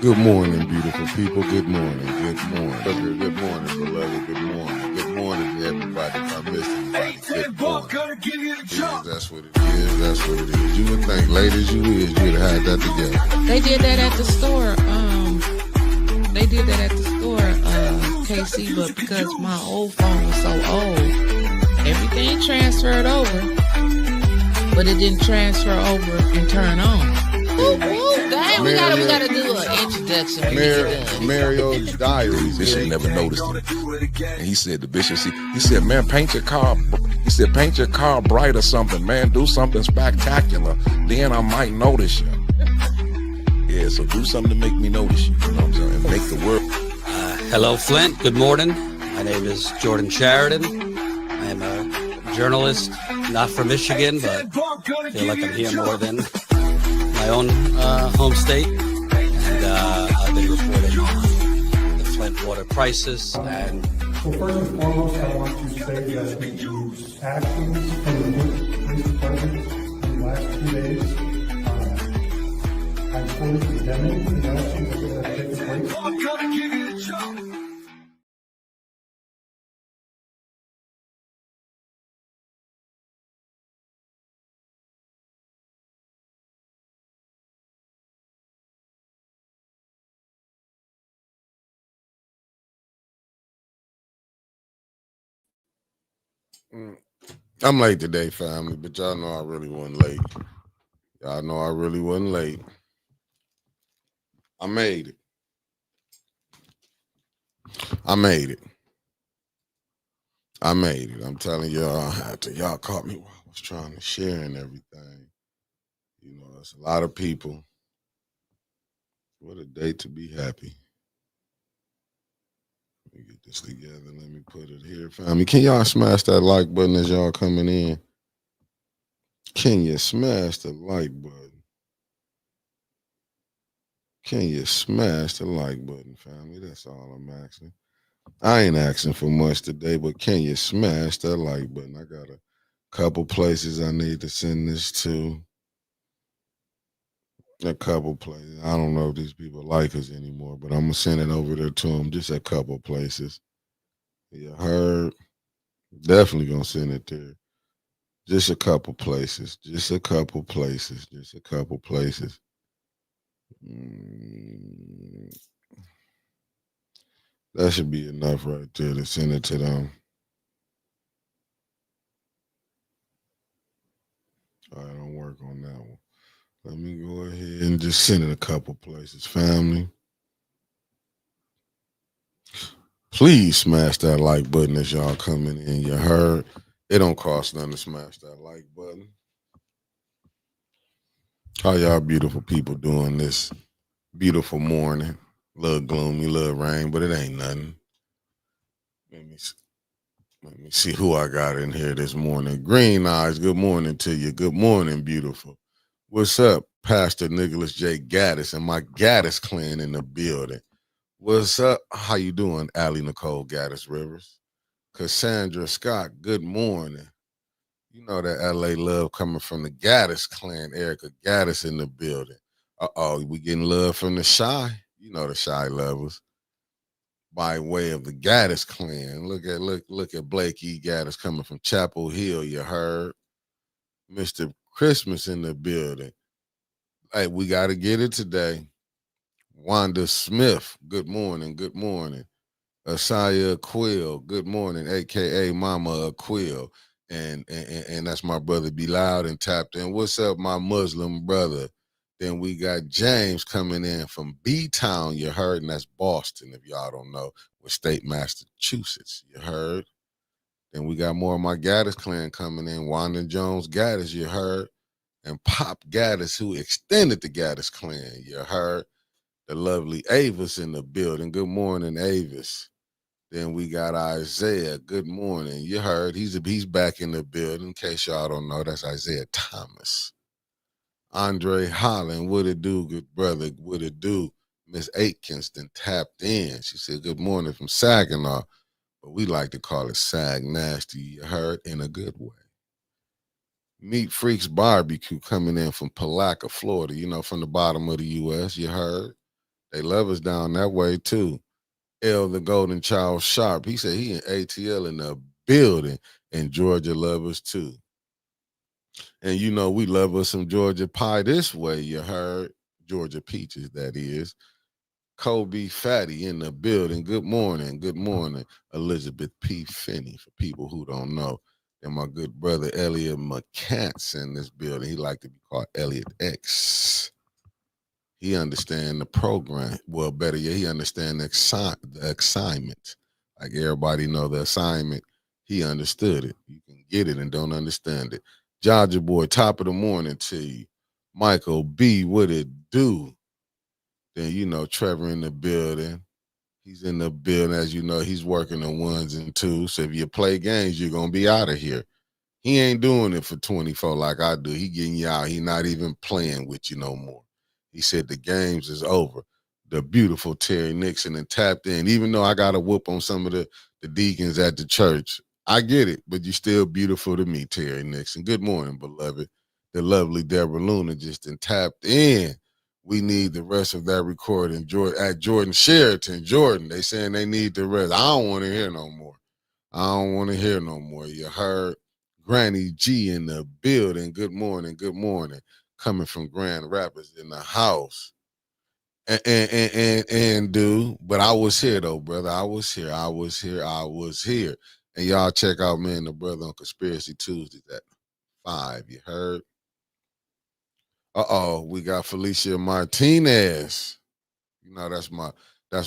Good morning, beautiful people. Good morning. Good morning. Good morning, beloved. Good morning. Good morning to everybody. If I missed anybody, good morning. That's what it is. That's what it is. You would think, late as you is, you'd have had that together. They did that at the store. KC, but because my old phone was so old, everything transferred over, but it didn't transfer over and turn on. Dang, we gotta do an introduction. Mario's Diaries. Bishop never noticed him. And he said, the bishop, he said, man, paint your car bright or something, man. Do something spectacular. Then I might notice you. Yeah, so do something to make me notice you. You know what I'm saying? And make the world. Hello, Flint. Good morning. My name is Jordan Sheridan. I am a journalist, not from Michigan, but I feel like I'm here more than my own home state. And I've been reporting on the Flint water crisis. And so first and foremost, I want to say that the actions from the police department in the last 2 days, I'm fully condemning the actions that have taken place. I'm late today, family, but y'all know I really wasn't late. Y'all know I really wasn't late. I made it. I'm telling y'all, after y'all caught me while I was trying to share and everything. You know, it's a lot of people. What a day to be happy. Let me get this together. Let me put it here, family. Can y'all smash that like button as y'all coming in? Can you smash the like button? Can you smash the like button, family? That's all I'm asking. I ain't asking for much today, but can you smash that like button? I got a couple places I need to send this to. A couple places. I don't know if these people like us anymore, but I'm going to send it over there to them. Just a couple places. You heard? Definitely going to send it there. Just a couple places. That should be enough right there to send it to them. All right, don't work on that one. Let me go ahead and just send it a couple places, family. Please smash that like button as y'all coming in. You heard? It don't cost nothing to smash that like button. How y'all beautiful people doing this beautiful morning? Little gloomy, little rain, but it ain't nothing. Let me see who I got in here this morning. Green Eyes, good morning to you. Good morning, beautiful. What's up, Pastor Nicholas J. Gaddis and my Gaddis clan in the building? What's up? How you doing, Allie Nicole Gaddis Rivers? Cassandra Scott, good morning. You know that LA love coming from the Gaddis clan. Erica Gaddis in the building. Uh-oh, we getting love from the Shy. You know the Shy lovers. By way of the Gaddis clan. Look at Blake E. Gaddis coming from Chapel Hill, you heard. Mr. Christmas in the building. Hey, we got to get it today. Wanda Smith, good morning. Asaya Quill, good morning, a.k.a. Mama Quill. And that's my brother Be Loud and tapped in. What's up, my Muslim brother? Then we got James coming in from B-Town, you heard, and that's Boston, if y'all don't know, with State Massachusetts, you heard. Then we got more of my Gaddis clan coming in, Wanda Jones Gaddis, you heard, and Pop Gaddis, who extended the Gaddis clan, you heard. The lovely Avis in the building. Good morning, Avis. Then we got Isaiah. Good morning. You heard he's back in the building. In case y'all don't know, that's Isaiah Thomas. Andre Holland, what it do, good brother? What it do? Miss Aitkins then tapped in. She said, good morning from Saginaw. But we like to call it Sag Nasty. You heard? In a good way. Meat Freaks Barbecue coming in from Palaca, Florida. You know, from the bottom of the U.S. You heard? They love us down that way too. L the Golden Child Sharp. He said he in ATL in the building, and Georgia love us too. And you know we love us some Georgia pie this way. You heard Georgia peaches, that is. Kobe Fatty in the building. Good morning. Good morning. Elizabeth P. Finney, for people who don't know. And my good brother Elliot McCants in this building. He like to be called Elliot X. He understand the program. Well, better yet, he understand the assignment. Like everybody know the assignment. He understood it. You can get it and don't understand it. Georgia boy, top of the morning to you. Michael B, what it do? Then you know Trevor in the building. He's in the building, as you know, he's working on ones and twos. So if you play games, you're gonna be out of here. He ain't doing it for 24 like I do. He getting you out. He not even playing with you no more. He said the games is over. The beautiful Terry Nixon and tapped in. Even though I got a whoop on some of the deacons at the church, I get it, but you're still beautiful to me, Terry Nixon. Good morning, beloved. The lovely Deborah Luna just tapped in. We need the rest of that recording. At Jordan Sheraton, Jordan, they saying they need the rest. I don't want to hear no more. I don't want to hear no more. You heard Granny G in the building. Good morning. Good morning. Coming from Grand Rapids in the house. And dude, but I was here though, brother. I was here. And y'all check out me and the brother on Conspiracy Tuesdays at 5. You heard? We got Felicia Martinez. You know, that's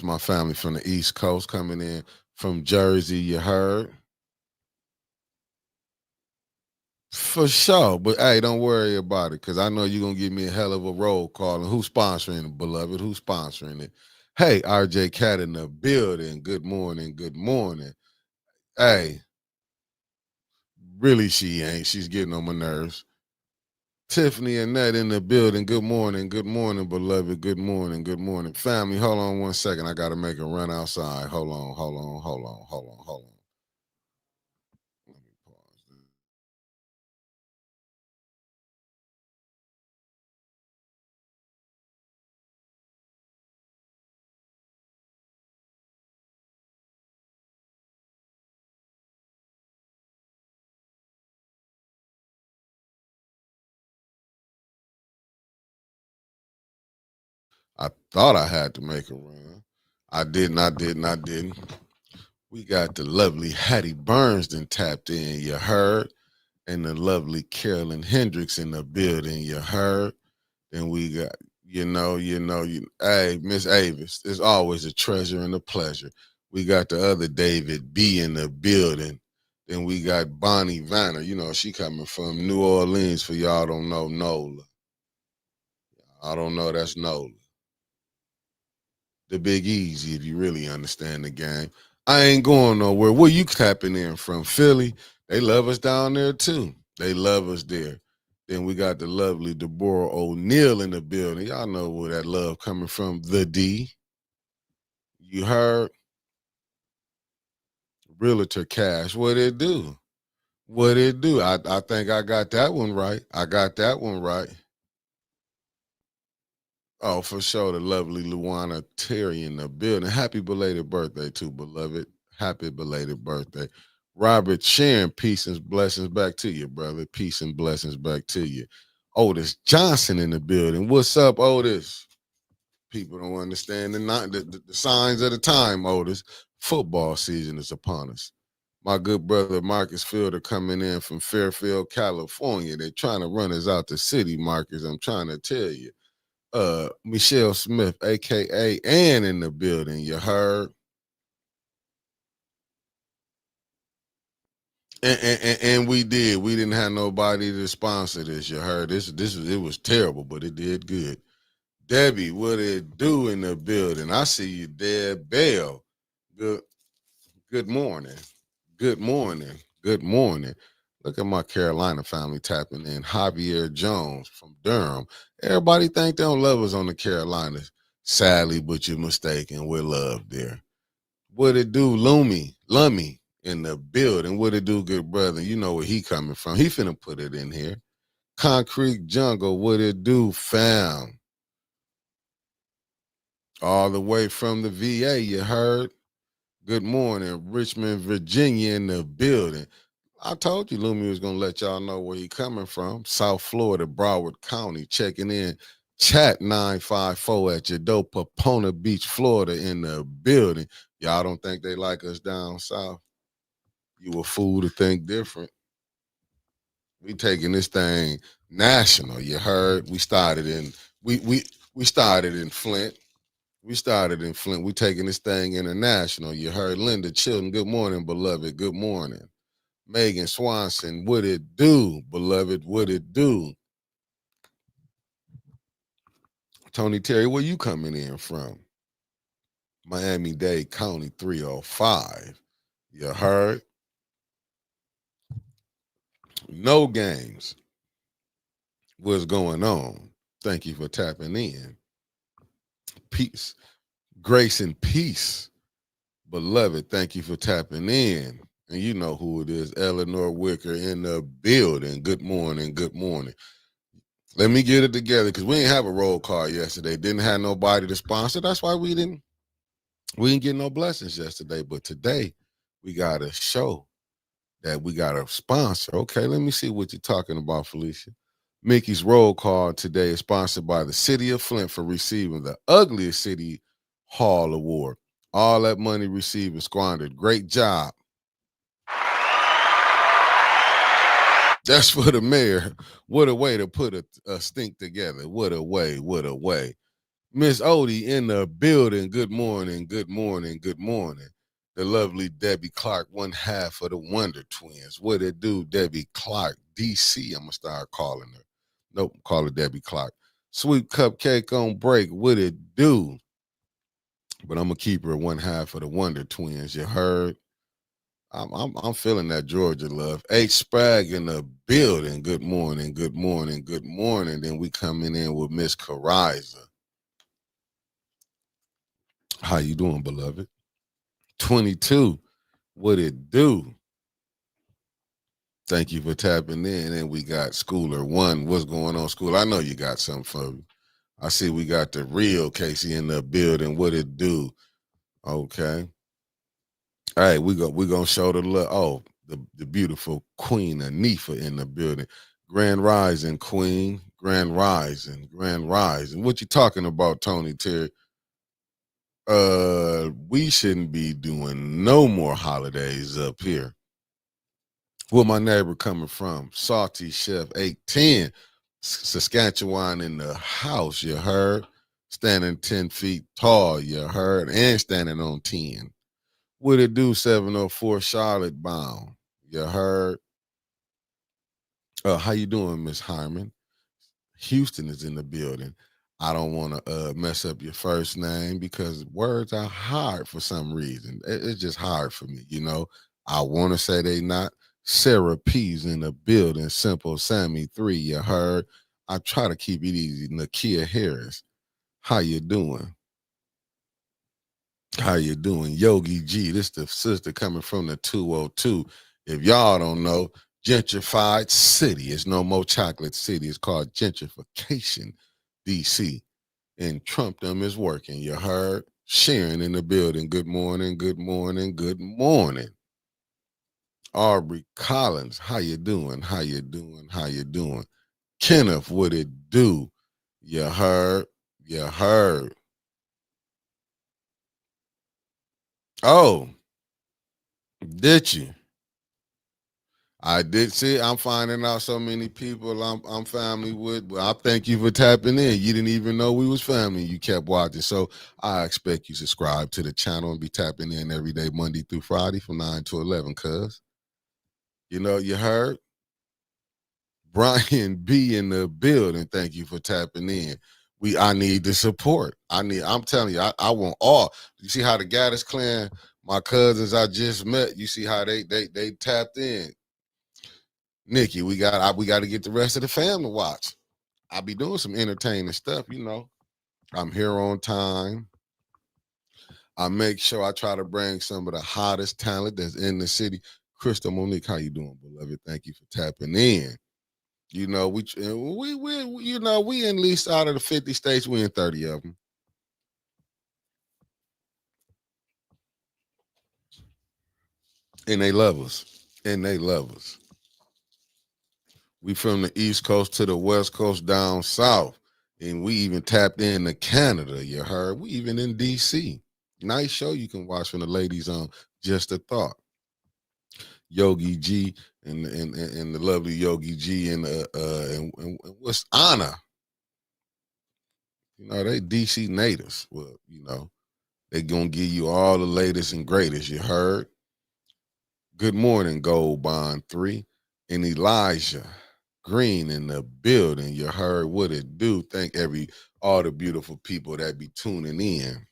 my family from the East Coast coming in from Jersey, you heard? For sure. But hey, don't worry about it, because I know you're gonna give me a hell of a roll call. And who's sponsoring it, beloved? Who's sponsoring it? Hey, RJ Cat in the building. Good morning. Good morning. Hey, really she ain't. She's getting on my nerves. Tiffany and Ned in the building. Good morning, beloved. Good morning. Family, hold on one second. I gotta make a run outside. Hold on. Let me pause this. I thought I had to make a run. I didn't. We got the lovely Hattie Burns then tapped in, you heard? And the lovely Carolyn Hendricks in the building, you heard? Then we got, hey, Miss Avis, it's always a treasure and a pleasure. We got the other David B in the building. Then we got Bonnie Vanner. You know, she coming from New Orleans, for y'all don't know Nola. I don't know, that's Nola. The Big Easy, if you really understand the game. I ain't going nowhere. Where you tapping in from? Philly? They love us down there too. They love us there. Then we got the lovely Deborah O'Neill in the building. Y'all know where that love coming from. The D. You heard? Realtor Cash. What it do? What it do? I think I got that one right. Oh, for sure. The lovely Luana Terry in the building. Happy belated birthday, too, beloved. Happy belated birthday. Robert Sharon, peace and blessings back to you, brother. Peace and blessings back to you. Otis Johnson in the building. What's up, Otis? People don't understand the signs of the time, Otis. Football season is upon us. My good brother Marcus Fielder coming in from Fairfield, California. They're trying to run us out the city, Marcus. I'm trying to tell you. Michelle Smith, aka Ann, in the building. You heard? And we did. We didn't have nobody to sponsor this. You heard? It was terrible, but it did good. Debbie, what it do in the building? I see you, Deb Bell. Good morning. Good morning. Good morning. Look at my Carolina family tapping in. Javier Jones from Durham. Everybody think they don't love us on the Carolinas. Sadly, but you're mistaken. We're loved there. What it do, Lummy in the building. What it do, good brother? You know where he coming from. He finna put it in here. Concrete Jungle, what it do, fam? All the way from the VA, you heard? Good morning, Richmond, Virginia in the building. I told you Lumi was gonna let y'all know where he coming from. South Florida, Broward County, checking in. Chat 954 at your door, Papona Beach, Florida in the building. Y'all don't think they like us down south? You a fool to think different. We taking this thing national. You heard? We started in Flint. We started in Flint. We taking this thing international. You heard? Linda Chilton. Good morning, beloved. Good morning. Megan Swanson. What it do, beloved? What it do? Tony Terry, where you coming in from? Miami-Dade County 305. You heard? No games. What's going on? Thank you for tapping in. Peace, grace, and peace. Beloved, thank you for tapping in. And you know who it is, Eleanor Wicker in the building. Good morning, good morning. Let me get it together because we didn't have a roll call yesterday. Didn't have nobody to sponsor. That's why we didn't get no blessings yesterday. But today we got a show that we got a sponsor. Okay, let me see what you're talking about, Felicia. Mickey's roll call today is sponsored by the City of Flint for receiving the Ugliest City Hall Award. All that money received and squandered. Great job. That's for the mayor. What a way to put a stink together. What a way, what a way. Miss Odie in the building. Good morning, good morning, good morning. The lovely Debbie Clark, one half of the Wonder Twins. What it do, Debbie Clark? DC, I'm going to start calling her. Nope, call her Debbie Clark. Sweet Cupcake on break. What it do? But I'm going to keep her one half of the Wonder Twins. You heard? I'm feeling that Georgia love. H Spragg in the building. Good morning, good morning, good morning. Then we coming in with Miss Kariza. How you doing, beloved? 22. What it do? Thank you for tapping in. And we got Schooler 1. What's going on, School? I know you got something for me. I see we got the real Casey in the building. What it do? Okay. All right, we're gonna show the love. Oh, the beautiful Queen Anifa in the building. Grand Rising, Queen. Grand Rising, Grand Rising. What you talking about, Tony Terry? We shouldn't be doing no more holidays up here. Where my neighbor coming from? Salty Chef 810, Saskatchewan in the house. You heard? Standing 10 feet tall. You heard? And standing on 10. What it do, 704 Charlotte bound? You heard? How you doing, Miss Hyman? Houston is in the building. I don't want to mess up your first name because words are hard for some reason. It's just hard for me, you know. I want to say they not. Sarah P's in the building. Simple Sammy 3, you heard? I try to keep it easy. Nakia Harris, how you doing? How you doing? Yogi G, this the sister coming from the 202. If y'all don't know, gentrified city. It's no more chocolate city. It's called gentrification, DC. And Trumpdom is working. You heard? Sharon in the building. Good morning, good morning, good morning. Aubrey Collins, how you doing? How you doing? How you doing? Kenneth, what it do? You heard? You heard? Oh, did you? I did see. I'm finding out so many people I'm family with. Well, I thank you for tapping in. You didn't even know we was family. You kept watching. So I expect you subscribe to the channel and be tapping in every day, Monday through Friday from 9 to 11, cuz. You know, you heard? Brian B in the building. Thank you for tapping in. I need the support. I'm telling you, I want all. You see how the Gaddis clan, my cousins I just met, you see how they tapped in. Nikki, we got to get the rest of the family to watch. I'll be doing some entertaining stuff, you know. I'm here on time. I make sure I try to bring some of the hottest talent that's in the city. Crystal Monique, how you doing, beloved? Thank you for tapping in. You know, we you know, we in least out of the 50 states, we in 30 of them. And they love us. And they love us. We from the East Coast to the West Coast down south. And we even tapped into Canada, you heard? We even in DC. Nice show you can watch from the ladies on Just a Thought. Yogi G and the lovely Yogi G and what's Anna. You know, they DC natives. Well, you know, they gonna give you all the latest and greatest, you heard? Good morning, Gold Bond 3 and Elijah Green in the building. You heard what it do. Thank all the beautiful people that be tuning in.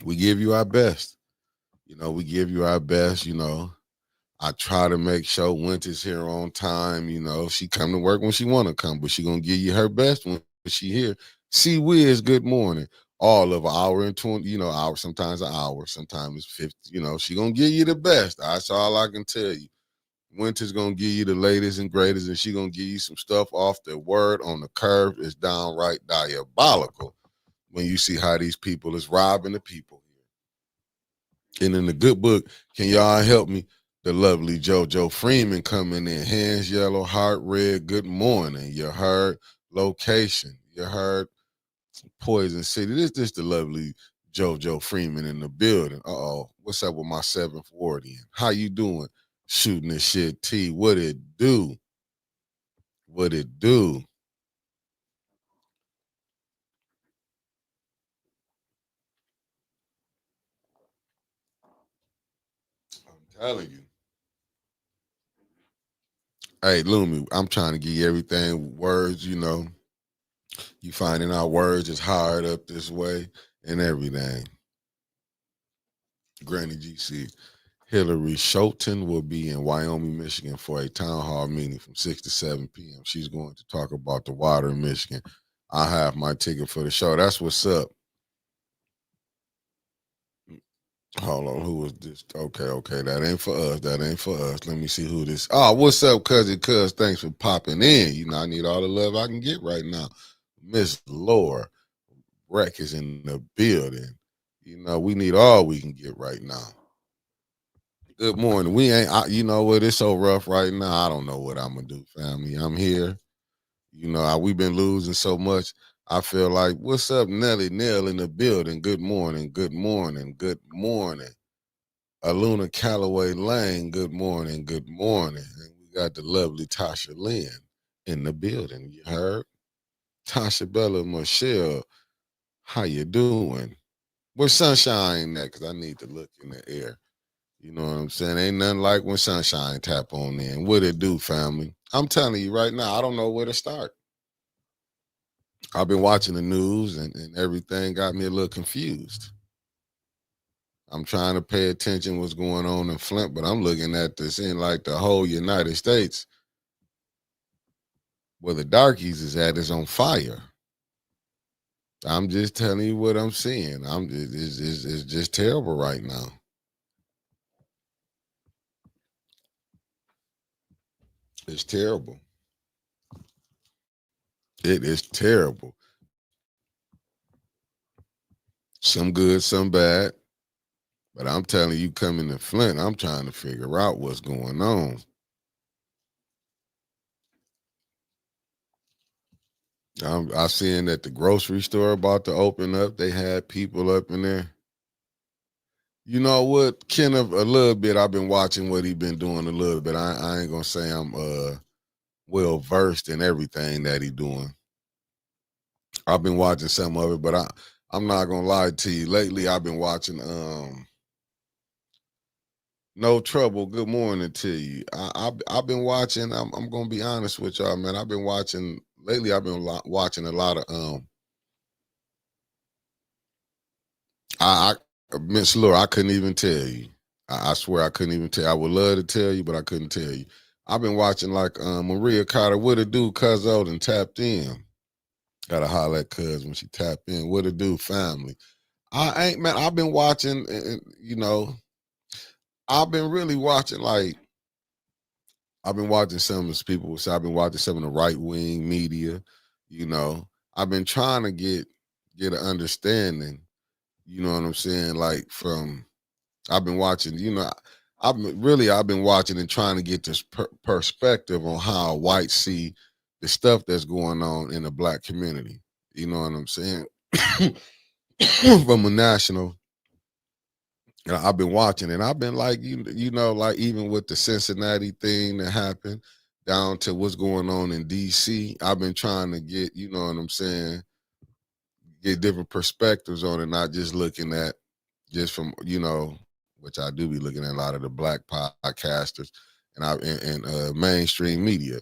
We give you our best. You know, we give you our best, you know. I try to make sure Winter's here on time. You know, she come to work when she want to come, but she gonna give you her best when she here. See Wiz, good morning. All of an hour and 20, you know, hour, sometimes an hour, sometimes it's 50. You know, she gonna give you the best. That's all I can tell you. Winter's gonna give you the latest and greatest, and she gonna give you some stuff off the word on the curve. Is downright diabolical when you see how these people is robbing the people here. And in the good book, can y'all help me? The lovely JoJo Freeman coming in, hands yellow, heart red. Good morning. You heard location. You heard Poison City. This the lovely JoJo Freeman in the building. Uh-oh. What's up with my 740? How you doing? Shooting this shit T. What it do? What it do? I'm telling you. Hey, Lumi, I'm trying to give you everything words, you know. You finding out words is hard up this way and everything. Granny GC. Hillary Shelton will be in Wyoming, Michigan for a town hall meeting from 6 to 7 p.m. She's going to talk about the water in Michigan. I have my ticket for the show. That's what's up. Hold on, who was this? Okay, that ain't for us. That ain't for us. Let me see who this. Oh, what's up, cousin? Cuz, thanks for popping in. You know, I need all the love I can get right now. Miss Laura Wreck is in the building. You know, we need all we can get right now. Good morning. We ain't, you know what? It's so rough right now. I don't know what I'm gonna do, family. I'm here. You know, we've been losing so much. I feel like, what's up, Nelly Nell in the building? Good morning. Good morning. Good morning. Aluna Calloway Lane. Good morning. Good morning. And we got the lovely Tasha Lynn in the building. You heard? Tasha Bella Michelle. How you doing? Where's Sunshine at? Because I need to look in the air. You know what I'm saying? Ain't nothing like when Sunshine tap on in. What it do, family? I'm telling you right now, I don't know where to start. I've been watching the news and everything got me a little confused. I'm trying to pay attention what's going on in Flint, but I'm looking at this in like the whole United States where the darkies is on fire. I'm just telling you what I'm seeing. It's just terrible right now. It's terrible. It is terrible. Some good, some bad. But I'm telling you, coming to Flint, I'm trying to figure out what's going on. I seen that the grocery store about to open up. They had people up in there. You know what, Kenneth? A little bit. I've been watching what he been doing a little bit. I ain't gonna say I'm well versed in everything that he doing. I've been watching some of it, but I'm not gonna lie to you. Lately, I've been watching No Trouble. Good morning to you. I've been watching. I'm gonna be honest with y'all, man. I've been watching lately. I've been watching a lot of I Miss Laura, I couldn't even tell you. I swear I couldn't even tell you. I would love to tell you, but I couldn't tell you. I've been watching like Maria Carter. What it do? Cuz old and tapped in. Gotta holler at Cuz when she tapped in. What it do, family? I ain't man. I've been watching, and you know, I've been really watching like I've been watching some of the people. So I've been watching some of the right wing media. You know, I've been trying to get an understanding. You know what I'm saying? Like from I've been watching. You know, I've been watching and trying to get this perspective on how whites see the stuff that's going on in the black community. You know what I'm saying? From a national, I've been watching and I've been like, you know, like even with the Cincinnati thing that happened down to what's going on in DC, I've been trying to get, you know what I'm saying, get different perspectives on it, not just looking at just from, you know, which I do be looking at a lot of the black podcasters and mainstream media.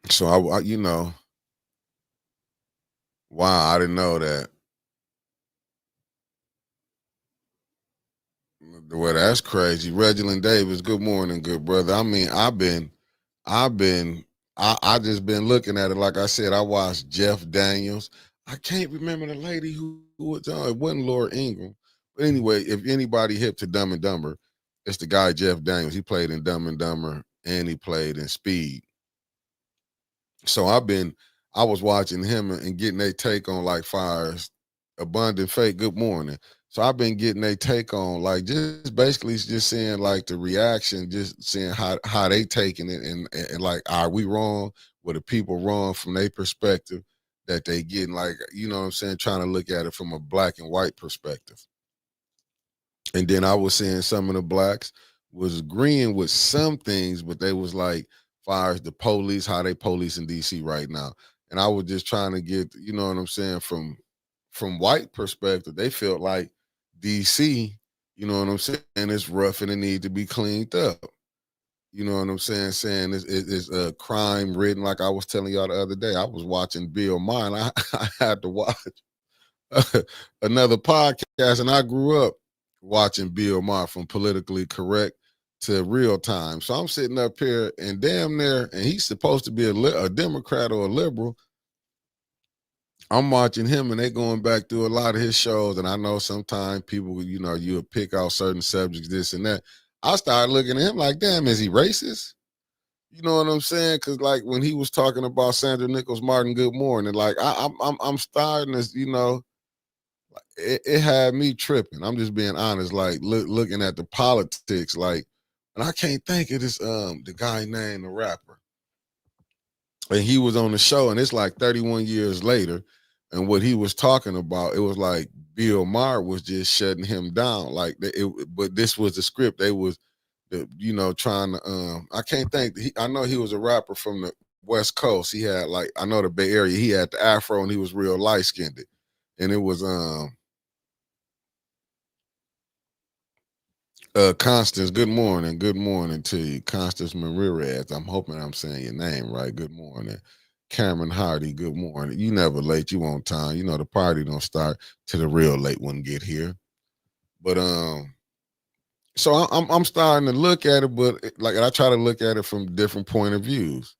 So I, you know, wow, I didn't know that. Well, that's crazy. Reginald Davis, good morning, good brother. I mean, I've been, I just been looking at it. Like I said, I watched Jeff Daniels. I can't remember the lady who was on. It wasn't Laura Ingram. But anyway, if anybody hip to Dumb and Dumber, it's the guy Jeff Daniels. He played in Dumb and Dumber and he played in Speed. So I was watching him and getting their take on like fires, abundant fate. Good morning. So I've been getting their take on like just basically just seeing like the reaction, just seeing how they taking it and like, are we wrong? Were the people wrong from their perspective that they getting, like, you know what I'm saying, trying to look at it from a black and white perspective. And then I was seeing some of the blacks was agreeing with some things, but they was like, far as the police, how they police in DC right now. And I was just trying to get, you know what I'm saying, from white perspective, they felt like DC, you know what I'm saying, it's rough and it need to be cleaned up. You know what I'm saying? Saying it's a crime ridden, like I was telling y'all the other day. I was watching Bill Maher and I had to watch another podcast, and I grew up watching Bill Maher from Politically Correct to Real Time. So I'm sitting up here and damn near, and he's supposed to be a Democrat or a liberal. I'm watching him and they going back through a lot of his shows. And I know sometimes people, you know, you'll pick out certain subjects, this and that. I started looking at him like, damn, is he racist? You know what I'm saying? Because like when he was talking about Sandra Nichols Martin, good morning. Like I'm starting to, you know, it had me tripping. I'm just being honest. Like looking at the politics, like, and I can't think of this the guy named the rapper. And he was on the show, and it's like 31 years later. And what he was talking about, it was like Bill Maher was just shutting him down. Like, but this was the script. They was, you know, trying to. I can't think. I know he was a rapper from the West Coast. He had like, I know the Bay Area. He had the afro, and he was real light skinned. And it was Constance, good morning. Good morning to you. Constance Marirez. I'm hoping I'm saying your name right. Good morning. Cameron Hardy, good morning. You never late, you on time. You know the party don't start till the real late one get here. But so I'm starting to look at it, but like I try to look at it from different point of views.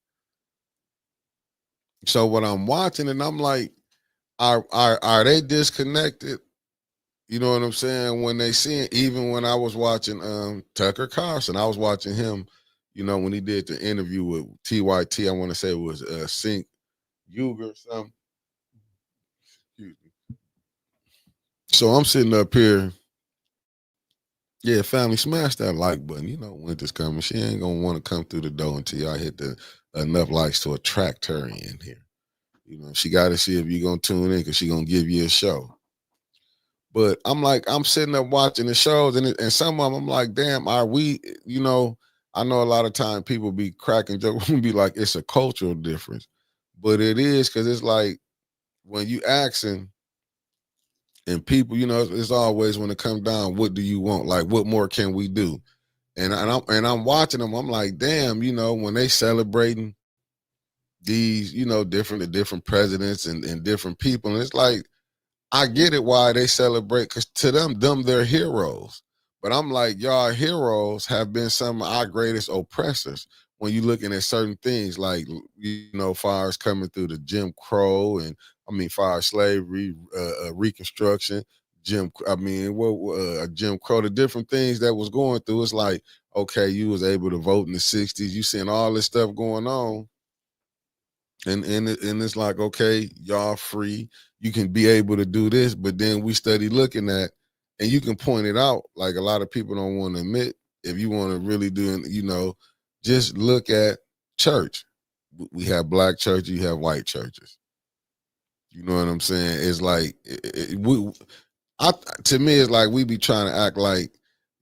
So what I'm watching, and I'm like, are they disconnected? You know what I'm saying? When they see it, even when I was watching Tucker Carlson, I was watching him, you know, when he did the interview with TYT, I want to say it was Sink Uger or something. Excuse me. So I'm sitting up here. Yeah, family, smash that like button. You know, winter's coming. She ain't gonna want to come through the door until y'all hit the enough likes to attract her in here. You know, she got to see if you're gonna tune in because she gonna give you a show. But I'm like, I'm sitting up watching the shows, and some of them I'm like, damn, are we? You know, I know a lot of time people be cracking jokes and be like, it's a cultural difference, but it is because it's like when you asking. And people, you know, it's always when it comes down, what do you want? Like, what more can we do? And I'm watching them. I'm like, damn, you know, when they celebrating these, you know, different presidents and different people, and it's like, I get it why they celebrate, because to them they're heroes. But I'm like, y'all heroes have been some of our greatest oppressors. When you're looking at certain things, like, you know, far as coming through the Jim Crow, and I mean, far as slavery, Reconstruction, Jim Crow, the different things that was going through. It's like, okay, you was able to vote in the '60s. You seeing all this stuff going on, and it's like, okay, y'all free. You can be able to do this, but then we study looking at And you can point it out like a lot of people don't want to admit. If you want to really do, just look at church. We have black churches, you have white churches. You know what I'm saying? It's like to me, it's like we be trying to act like,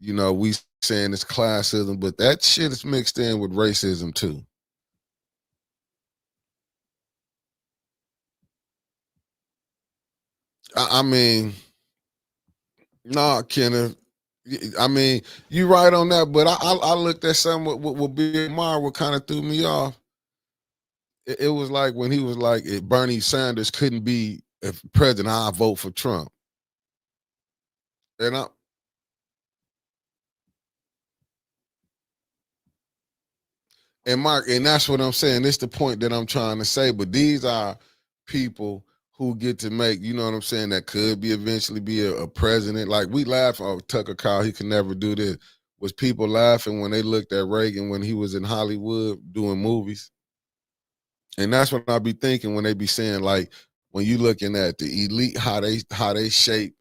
we saying it's classism, but that shit is mixed in with racism too. I mean, nah, Kenneth. I mean, you right on that, but I looked at something with Bill Maher, what kind of threw me off. It was like when he was like, if Bernie Sanders couldn't be president, I vote for Trump. And Mark, and that's what I'm saying. It's the point that I'm trying to say. But these are people who get to make, you know what I'm saying, that could be eventually be a president. Like we laugh, oh, Tucker Carl, he can never do this. Was people laughing when they looked at Reagan when he was in Hollywood doing movies? And that's what I be thinking when they be saying, like, when you looking at the elite, how they shape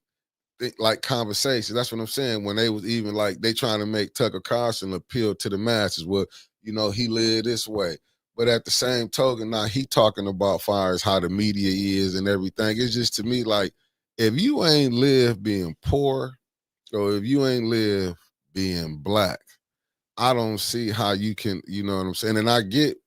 like conversation. That's what I'm saying. When they was even like they trying to make Tucker Carlson appeal to the masses. Well, he lived this way. But at the same token, now he talking about far as how the media is and everything. It's just to me like, if you ain't live being poor, or if you ain't live being black, I don't see how you can, you know what I'm saying? And I get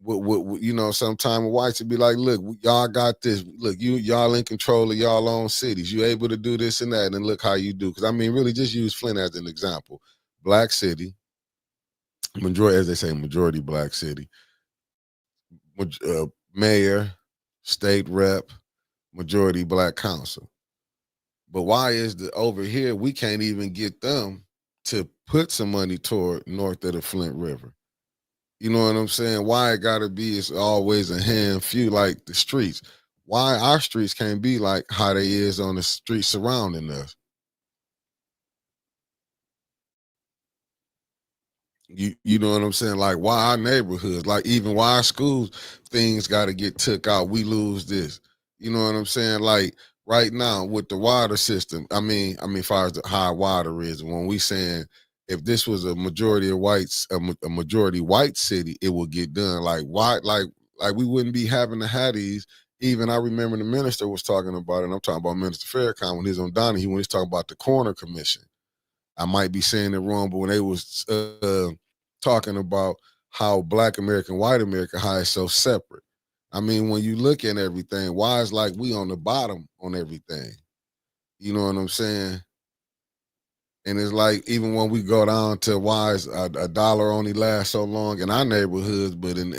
what sometimes whites would be like, look, y'all got this. Look, y'all in control of y'all own cities. You able to do this and that, and look how you do. Because I mean, really, just use Flint as an example. Black city, majority, as they say, majority black city. Mayor, state rep, majority black council. But why is over here we can't even get them to put some money toward north of the Flint River? You know what I'm saying? Why it gotta be it's always a hand few like the streets. Why our streets can't be like how they is on the streets surrounding us? You know what I'm saying? Like why our neighborhoods, like even why our schools, things gotta get took out. We lose this. You know what I'm saying? Like right now with the water system, I mean, as far as the high water is, when we saying if this was a majority of whites, a majority white city, it would get done. Like why, like we wouldn't be having to have these. Even I remember the minister was talking about it. And I'm talking about Minister Farrakhan when he was on Donahue when he's talking about the Corner Commission. I might be saying it wrong, but when they was talking about how Black America, white America, how it's so separate. I mean, when you look at everything, why is like we on the bottom on everything? You know what I'm saying? And it's like even when we go down to why is a dollar only lasts so long in our neighborhoods, but in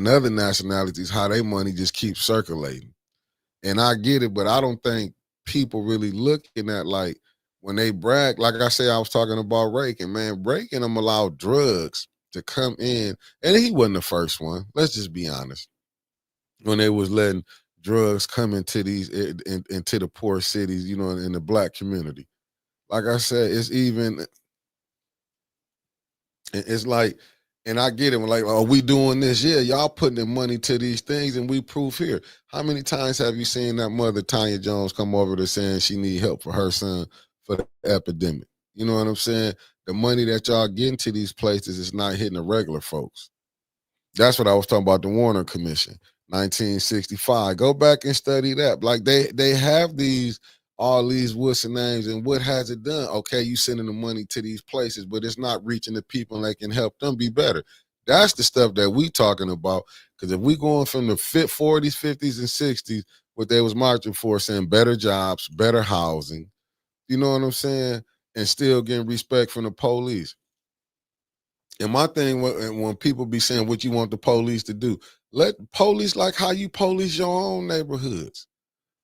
other nationalities, how their money just keeps circulating. And I get it, but I don't think people really looking at like when they brag. Like I say, I was talking about Reagan, man. Reagan them allowed drugs to come in, and he wasn't the first one. Let's just be honest. When they was letting drugs come into these into the poor cities, in the black community. Like I said, it's like, and I get it. When like, are we doing this? Yeah, y'all putting in money to these things, and we proof here. How many times have you seen that mother Tanya Jones come over to saying she need help for her son for the epidemic? You know what I'm saying? The money that y'all getting to these places is not hitting the regular folks. That's what I was talking about, the Warner Commission, 1965. Go back and study that. Like they have all these what's the names, and what has it done? Okay, you sending the money to these places, but it's not reaching the people that can help them be better. That's the stuff that we talking about. Because if we going from the 40s, 50s, and 60s, what they was marching for, saying better jobs, better housing, you know what I'm saying, and still getting respect from the police. And my thing, when people be saying what you want the police to do, let police like how you police your own neighborhoods.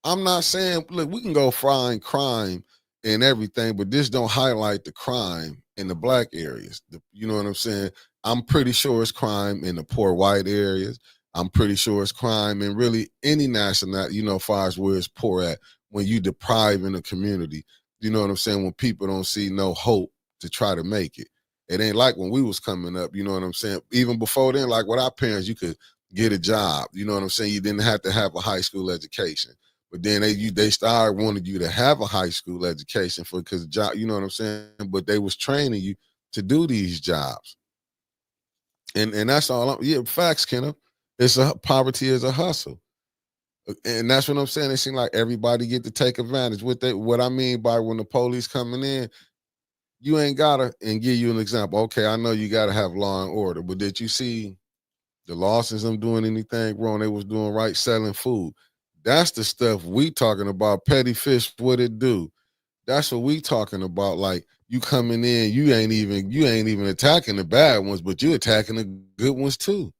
I'm not saying, look, we can go find crime and everything, but this don't highlight the crime in the black areas. You know what I'm saying? I'm pretty sure it's crime in the poor white areas. I'm pretty sure it's crime in really any nationality, as far as where it's poor at, when you deprive in a community. You know what I'm saying? When people don't see no hope to try to make it. It ain't like when we was coming up, you know what I'm saying? Even before then, like with our parents, you could get a job. You know what I'm saying? You didn't have to have a high school education. But then they started wanting you to have a high school education for because job, you know what I'm saying? But they was training you to do these jobs. And that's all yeah, facts, Kenneth. It's a poverty is a hustle. And that's what I'm saying. It seems like everybody get to take advantage. What I mean by when the police coming in, you ain't gotta and give you an example. Okay, I know you gotta have law and order, but did you see the Lawsons them doing anything wrong? They was doing right, selling food. That's the stuff we talking about. Petty fish, what it do? That's what we talking about. Like you coming in, you ain't even attacking the bad ones, but you attacking the good ones too.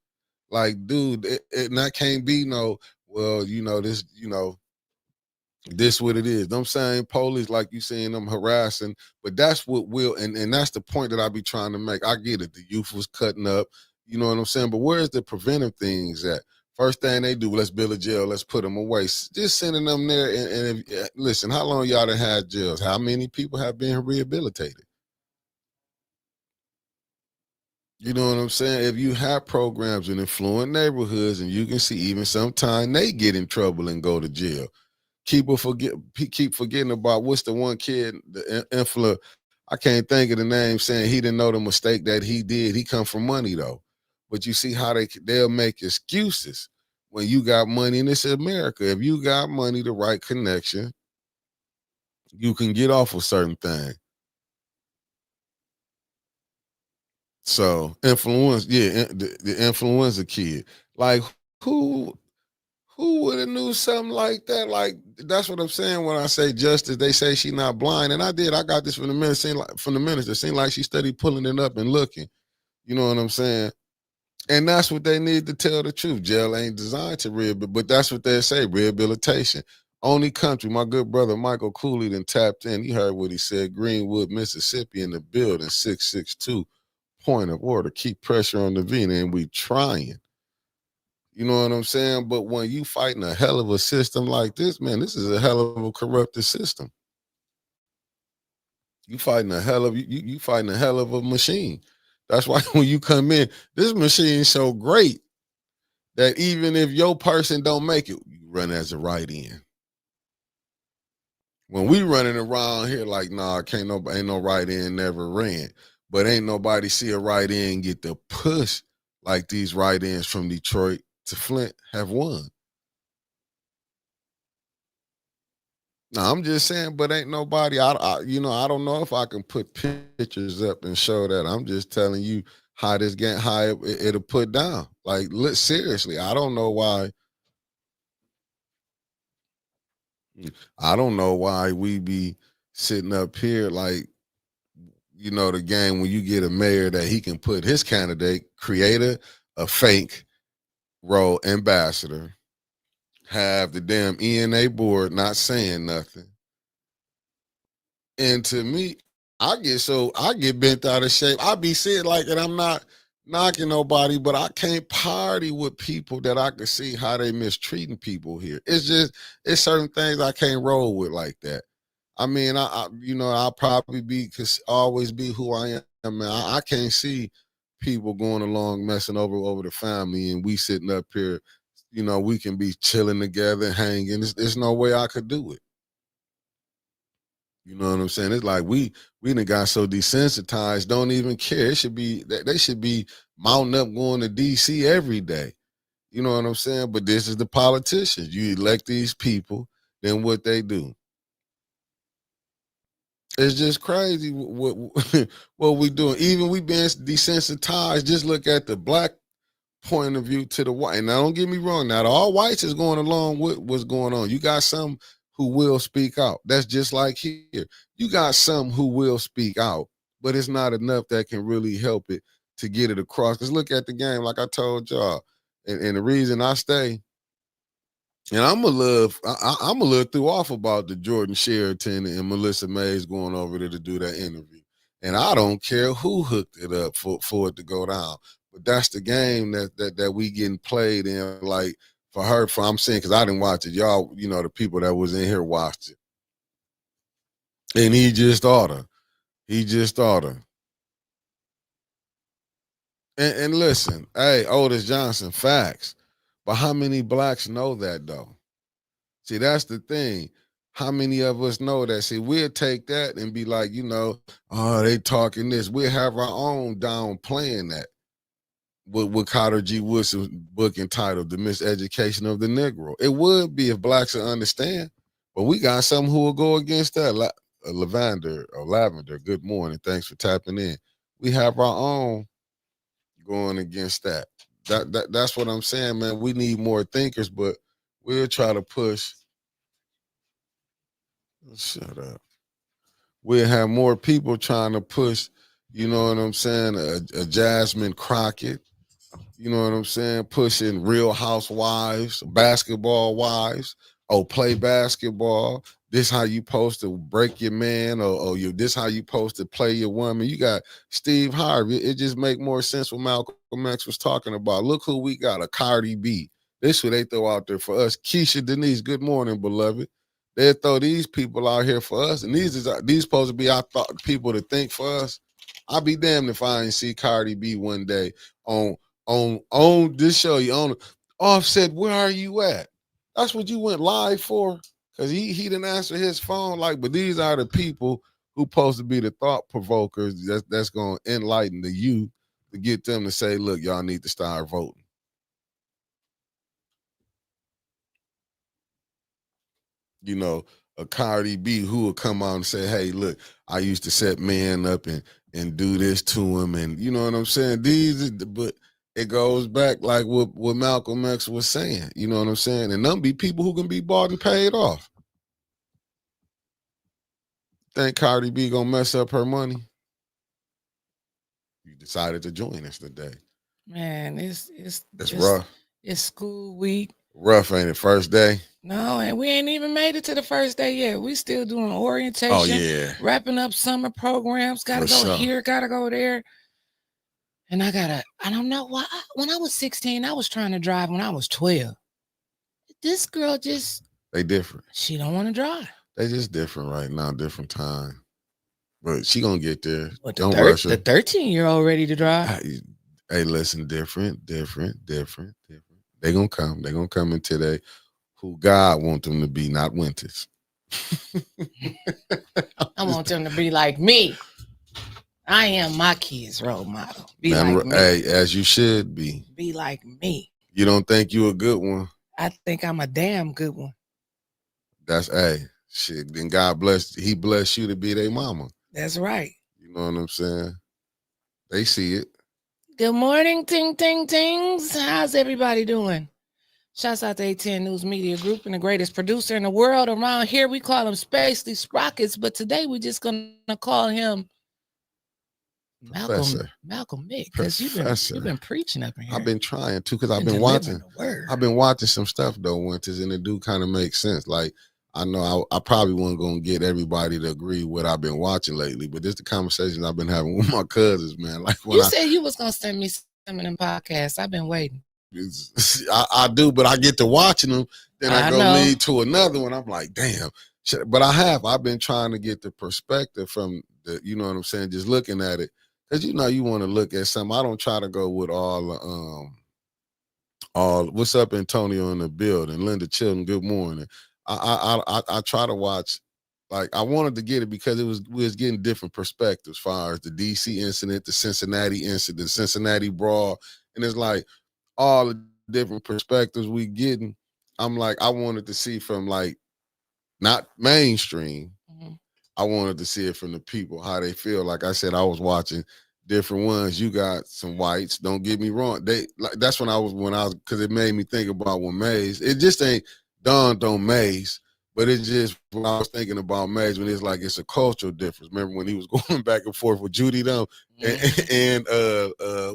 Like, dude, and that can't be no. Well, this what it is. Them same police, like you saying them harassing, but that's what will and that's the point that I be trying to make. I get it. The youth was cutting up, you know what I'm saying? But where's the preventive things at? First thing they do, let's build a jail, let's put them away. Just sending them there and listen, how long y'all done had jails? How many people have been rehabilitated? You know what I'm saying? If you have programs in affluent neighborhoods and you can see even sometimes they get in trouble and go to jail. Keep forgetting about what's the one kid, the influ. I can't think of the name, saying he didn't know the mistake that he did. He come from money though, but you see how they'll make excuses when you got money, and it's America. If you got money, the right connection, you can get off of certain things. So influence, yeah, the influenza kid, like who who would have knew something like that? Like that's what I'm saying when I say justice. They say she not blind, and I did. I got this from the minister. From the minister, seemed like she studied pulling it up and looking. You know what I'm saying? And that's what they need to tell the truth. Jail ain't designed to rehabilitate, but that's what they say, rehabilitation. Only country, my good brother Michael Cooley then tapped in. You heard what he said. Greenwood, Mississippi in the building, 662. Point of order. Keep pressure on the V, and we trying. You know what I'm saying? But when you fighting a hell of a system like this, man, this is a hell of a corrupted system. You fighting a hell of you fighting a hell of a machine. That's why when you come in, this machine so great that even if your person don't make it, you run as a right in. When we running around here like, nah, ain't no right in never ran. But ain't nobody see a right in get the push like these right ins from Detroit to Flint have won. No, I'm just saying, but ain't nobody. I don't know if I can put pictures up and show that. I'm just telling you how this game, how it'll put down. Like, seriously, I don't know why. I don't know why we be sitting up here like, the game when you get a mayor that he can put his candidate, create a fake role ambassador, have the damn ENA board not saying nothing. And to me, I get bent out of shape. I be saying like, and I'm not knocking nobody, but I can't party with people that I can see how they mistreating people here. It's certain things I can't roll with like that. I mean, I'll probably always be who I am. Man, I can't see people going along messing over the family, and we sitting up here. We can be chilling together, hanging. There's no way I could do it. You know what I'm saying? It's like we done got so desensitized, don't even care. It should be they should be mounting up going to DC every day. You know what I'm saying? But this is the politicians. You elect these people, then what they do. It's just crazy what we doing. Even we being desensitized. Just look at the black point of view to the white. And now don't get me wrong. Not all whites is going along with what's going on. You got some who will speak out. That's just like here. You got some who will speak out, but it's not enough that can really help it to get it across. Because look at the game, like I told y'all. And the reason I stay, and I'm a little threw off about the Jordan Sheraton and Melissa Mays going over there to do that interview. And I don't care who hooked it up for it to go down. But that's the game that we getting played in. Like I'm saying, because I didn't watch it. Y'all, the people that was in here watched it. And he just oughta. And listen, hey, Otis Johnson, facts. But how many blacks know that though? See, that's the thing. How many of us know that? See, we'll take that and be like, oh, they talking this. We'll have our own down playing that. With Carter G. Woodson's book entitled The Miseducation of the Negro. It would be if blacks would understand. But we got some who will go against that. Lavender, good morning. Thanks for tapping in. We have our own going against that. That's what I'm saying, man. We need more thinkers, but we'll try to push. Shut up. We'll have more people trying to push, you know what I'm saying, a Jasmine Crockett, you know what I'm saying, pushing Real Housewives, basketball wives. Oh, play basketball. This how you supposed to break your man, or this how you supposed to play your woman. You got Steve Harvey. It just make more sense what Malcolm X was talking about. Look who we got, a Cardi B. This who they throw out there for us. Keisha Denise, good morning, beloved. They throw these people out here for us, and these supposed to be our people to think for us. I'll be damned if I ain't see Cardi B one day on this show. You on Offset, where are you at? That's what you went live for, because he didn't answer his phone. But these are the people who supposed to be the thought provokers that's going to enlighten the youth to get them to say, look, y'all need to start voting. A Cardi B who will come out and say, hey, look, I used to set men up and do this to him. And you know what I'm saying? But it goes back like what Malcolm X was saying. You know what I'm saying? And them be people who can be bought and paid off. Think Cardi B gonna mess up her money? You decided to join us today. Man, it's rough. It's school week. Rough, ain't it? First day? No, and we ain't even made it to the first day yet. We still doing orientation. Oh, yeah. Wrapping up summer programs. Gotta go here, gotta go there. And I don't know why. When I was 16, I was trying to drive when I was 12. This girl they different. She don't want to drive. They just different right now, different time. But she gonna get there. But don't rush her. The 13-year-old ready to drive. Hey, listen, different. They gonna come. They gonna come into who God want them to be, not Winters. I want them to be like me. I am my kids' role model. Be like me. Hey, as you should be. Be like me. You don't think you a good one? I think I'm a damn good one. That's shit. Then God bless. He blessed you to be their mama. That's right. You know what I'm saying? They see it. Good morning, ting, ting, tings. How's everybody doing? Shouts out to A10 News Media Group and the greatest producer in the world. Around here, we call him Spacely Sprockets, but today we're just going to call him Malcolm Mick, because you've been preaching up in here. I've been trying to, because I've been watching some stuff though, Winters, and it do kind of make sense. Like, I know I probably wasn't gonna get everybody to agree what I've been watching lately, but this the conversations I've been having with my cousins, man. Like, when you said you was gonna send me some of them podcasts. I've been waiting. I do, but I get to watching them, then I go lead to another one. I'm like, damn. But I've been trying to get the perspective from the, you know what I'm saying, just looking at it. Because you want to look at something. I don't try to go with all what's up, Antonio, in the building. Linda Chilton, good morning. I try to watch, like, I wanted to get it because we was getting different perspectives as far as the DC incident, the Cincinnati incident, the Cincinnati brawl. And it's like all the different perspectives we getting. I'm like, I wanted to see from, like, not mainstream. Mm-hmm. I wanted to see it from the people, how they feel. Like I said, I was watching different ones. You got some whites. Don't get me wrong. That's when I was because it made me think about when Mays. It just ain't dawned on Mays, but it just when I was thinking about Mays when it's like it's a cultural difference. Remember when he was going back and forth with Judy Dunn and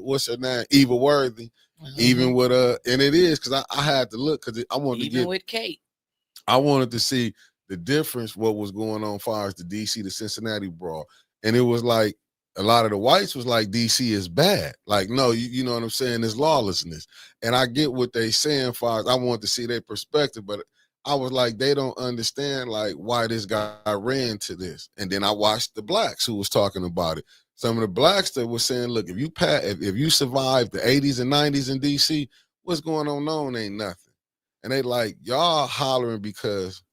what's her name, Eva Worthy, even with and it is because I had to look because I wanted to get with Kate. I wanted to see the difference, what was going on as far as the DC to Cincinnati brawl. And it was like, a lot of the whites was like, DC is bad. Like, no, you know what I'm saying? It's lawlessness. And I get what they saying, far as I want to see their perspective, but I was like, they don't understand, like, why this guy ran to this. And then I watched the blacks who was talking about it. Some of the blacks that were saying, look, if you survived the 80s and 90s in DC, what's going on ain't nothing. and they like y'all hollering because,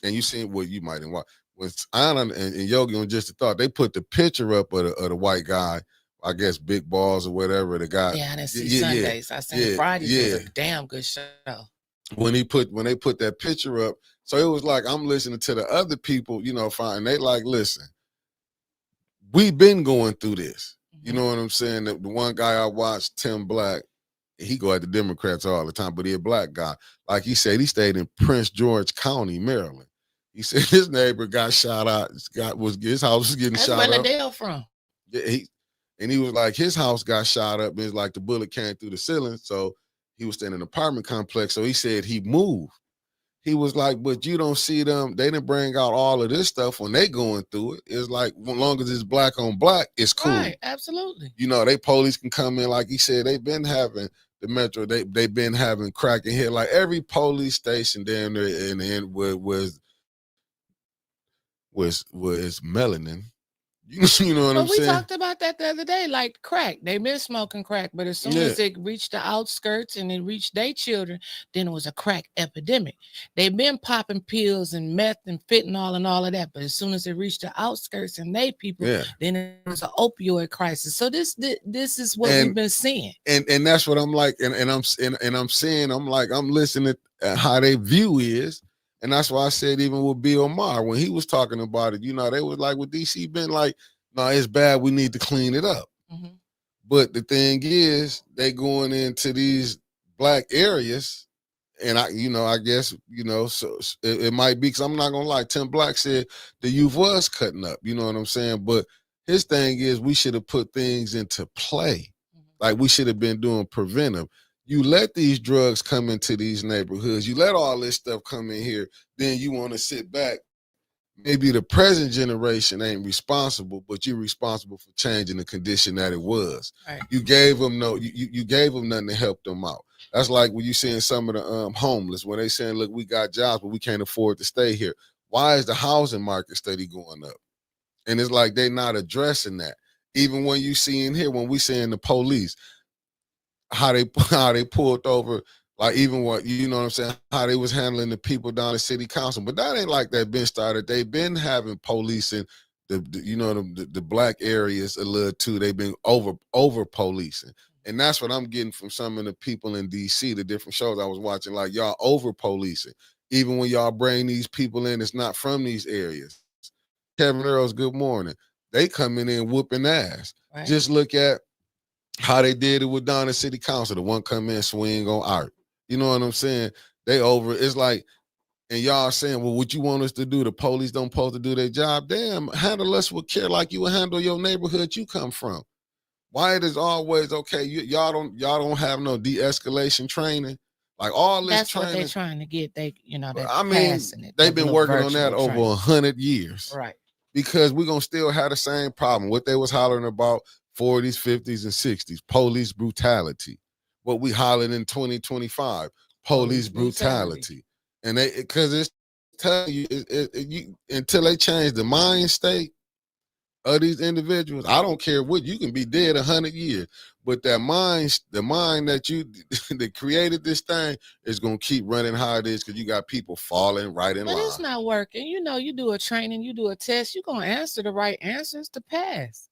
and you seen what you might have watched. When Anna and Yogi on Just a Thought, they put the picture up of the white guy, I guess Big Balls or whatever, the guy. Yeah, I didn't see Sundays. I seen Fridays was a damn good show. When they put that picture up, so it was like I'm listening to the other people, you know, fine. They like, listen, we've been going through this. You know what I'm saying? The one guy I watched, Tim Black, he go at the Democrats all the time, but he a black guy. Like he said, he stayed in Prince George County, Maryland. He said his neighbor got shot out. His house was getting shot up. That's where Liddell from. Yeah, he was like, his house got shot up, and it's like the bullet came through the ceiling. So he was staying in an apartment complex. So he said he moved. He was like, but you don't see them. They didn't bring out all of this stuff when they going through it. It's like, as long as it's black on black, it's cool. Right, absolutely. You know, they police can come in, like he said, they've been having the metro, they've been having crack in here. Like every police station down there in the end was melanin. You know what I'm saying? We talked about that the other day, like crack. They've been smoking crack, but as soon as it reached the outskirts and it reached their children, then it was a crack epidemic. They've been popping pills and meth and fentanyl and all of that, but as soon as it reached the outskirts and they people, then it was an opioid crisis. So this is what we've been seeing. And that's what I'm like, and I'm saying, I'm like, I'm listening at how their view is. And that's why I said, even with Bill Maher, when he was talking about it, you know, they was like, with DC been like, no, it's bad, we need to clean it up. But the thing is, they going into these black areas, and I guess, so it might be, because I'm not gonna lie, Tim Black said the youth was cutting up, you know what I'm saying? But his thing is, we should have put things into play. Like we should have been doing preventive. You let these drugs come into these neighborhoods, you let all this stuff come in here, then you want to sit back. Maybe the present generation ain't responsible, but you're responsible for changing the condition that it was. Right. You gave them you gave them nothing to help them out. That's like when you seeing some of the homeless, when they saying, look, we got jobs, but we can't afford to stay here. Why is the housing market steady going up? And it's like they not addressing that. Even when you see in here, when we seeing the police, how they pulled over, like even what, you know what I'm saying, how they was handling the people down at city council. But that ain't like that been started. They've been having police in the black areas a little too. They've been over policing. And that's what I'm getting from some of the people in DC, the different shows I was watching, like y'all over policing. Even when y'all bring these people in, it's not from these areas. Kevin Earls, good morning. They coming in whooping ass. Right. Just look at how they did it with Donna City Council. The one come in, swing on art. You know what I'm saying? They over. It's like, and y'all saying, well, what you want us to do? The police don't supposed to do their job. Damn, handle us with care like you would handle your neighborhood you come from. Why it is always okay? Y'all don't have no de-escalation training. Like all this That's training. what they're trying to get. They've been working on that over 100 years. Right. Because we're gonna still have the same problem. What they was hollering about 40s, 50s, and 60s, police brutality. What we hollering in 2025, police brutality. And because it's telling you, until they change the mind state of these individuals, I don't care what, you can be dead 100 years, but that mind, the mind that you that created this thing is gonna keep running how it is, because you got people falling right in line. But it's not working. You do a training, you do a test, you're gonna answer the right answers to pass.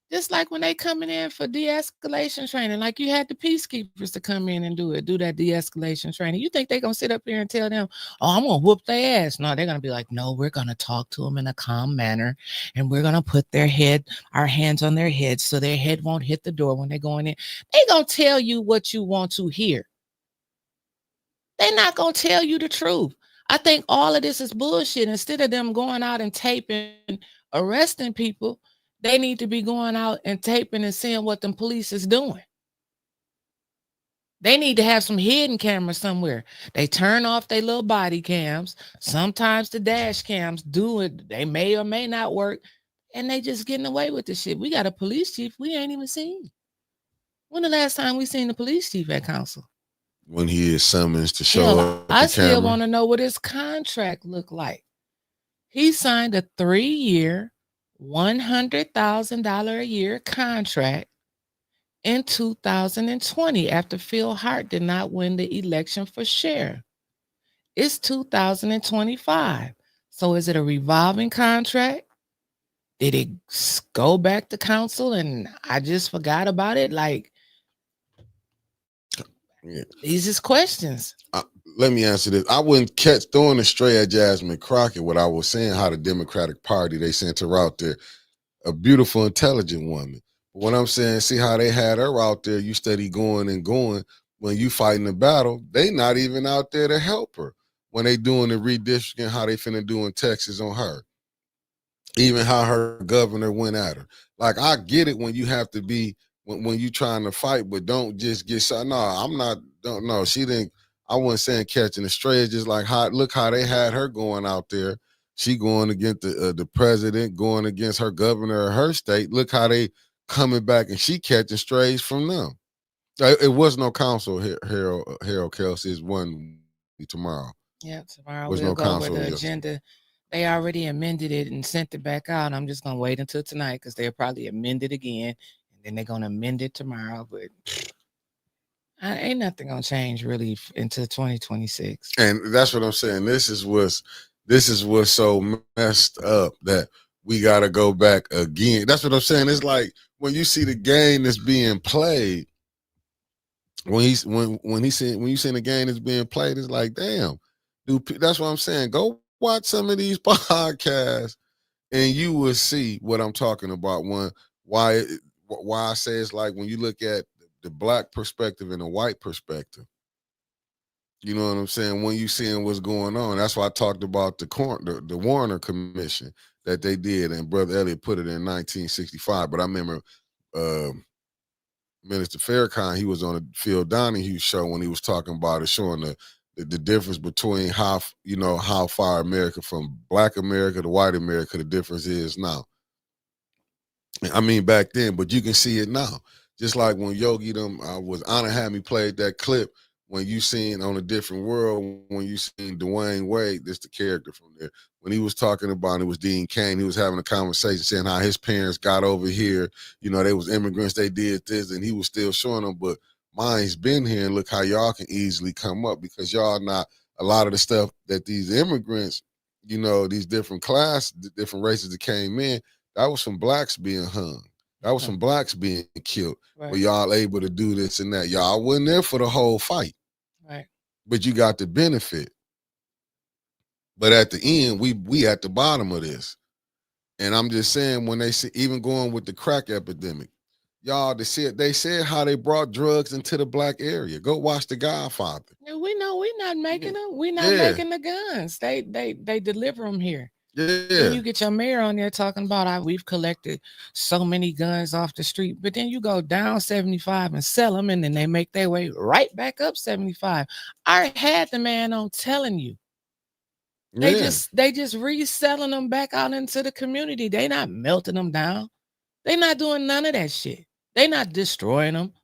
Just like when they coming in for de-escalation training, like you had the peacekeepers to come in and do that de-escalation training. You think they're going to sit up there and tell them, oh, I'm going to whoop their ass? No, they're going to be like, no, we're going to talk to them in a calm manner, and we're going to put our hands on their heads so their head won't hit the door when they're going in. They're going to tell you what you want to hear. They're not going to tell you the truth. I think all of this is bullshit. Instead of them going out and taping, arresting people, they need to be going out and taping and seeing what them police is doing. They need to have some hidden cameras somewhere. They turn off their little body cams. Sometimes the dash cams do it. They may or may not work. And they just getting away with the shit. We got a police chief we ain't even seen. When the last time we seen the police chief at council? When he is summoned to show up. I still want to know what his contract looked like. He signed a 3-year, $100,000 a year contract in 2020 after Phil Hart did not win the election for sheriff. It's 2025. So is it a revolving contract? Did it go back to council and I just forgot about it? Like, Yeah. these is questions. Let me answer this. I wouldn't catch throwing a stray at Jasmine Crockett. What I was saying, how the Democratic Party, they sent her out there, a beautiful, intelligent woman. But what I'm saying, see how they had her out there, you steady going and going. When you fighting the battle, they not even out there to help her. When they doing the redistricting, how they finna do in Texas on her. Even how her governor went at her. Like, I get it when you have to be, when you trying to fight, but don't just get shot. No, I'm not, don't know. She didn't, I wasn't saying catching a stray. It's just like, how, look how they had her going out there. She going against the president, going against her governor of her state. Look how they coming back and she catching strays from them. It was no council, Harold Kelsey. It's one tomorrow. Yeah, tomorrow Was we'll no go over council the yesterday. agenda. They already amended it and sent it back out. I'm just gonna wait until tonight because they'll probably amend it again, and then they're gonna amend it tomorrow. But ain't nothing gonna change really until 2026. And that's what I'm saying. This is what's so messed up that we gotta go back again. That's what I'm saying. It's like when you see the game that's being played, when you see the game that's being played, it's like, damn, dude. That's what I'm saying. Go watch some of these podcasts, and you will see what I'm talking about. Why I say it's like when you look at the black perspective and the white perspective. You know what I'm saying? When you seeing what's going on, that's why I talked about the Warner Commission that they did, and Brother Elliott put it in 1965. But I remember uh, Minister Farrakhan, he was on the Phil Donahue show when he was talking about it, showing the difference between how far America from Black America to white America, the difference is now. I mean, back then, but you can see it now. Just like when Yogi was Honor had me played that clip when you seen On a Different World, when you seen Dwayne Wade, this the character from there. When he was talking about it was Dean Cain, he was having a conversation saying how his parents got over here. You know, they was immigrants, they did this, and he was still showing them, but mine's been here, and look how y'all can easily come up because y'all not a lot of the stuff that these immigrants, you know, these different races that came in, that was from blacks being hung. That was from blacks being killed. Right. But y'all able to do this and that. Y'all wasn't there for the whole fight. Right. But you got the benefit. But at the end, we at the bottom of this. And I'm just saying, when they see, even going with the crack epidemic, y'all, they said how they brought drugs into the black area. Go watch The Godfather. Yeah, we know we're not making them. We're not Yeah. making the guns. They deliver them here. Yeah. Then you get your mayor on there talking about we've collected so many guns off the street, but then you go down 75 and sell them, and then they make their way right back up 75. I had the man on telling you. They just reselling them back out into the community. They not melting them down. They not doing none of that shit. They not destroying them.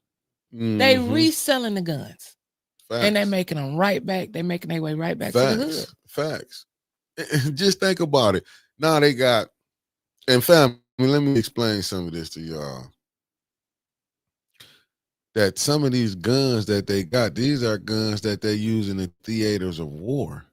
They reselling the guns. Facts. And they're making them right back. They're making their way right back to the hood. Facts. Just think about it. Now they got, and family, let me explain some of this to y'all. That some of these guns that they got, these are guns that they use in the theaters of war.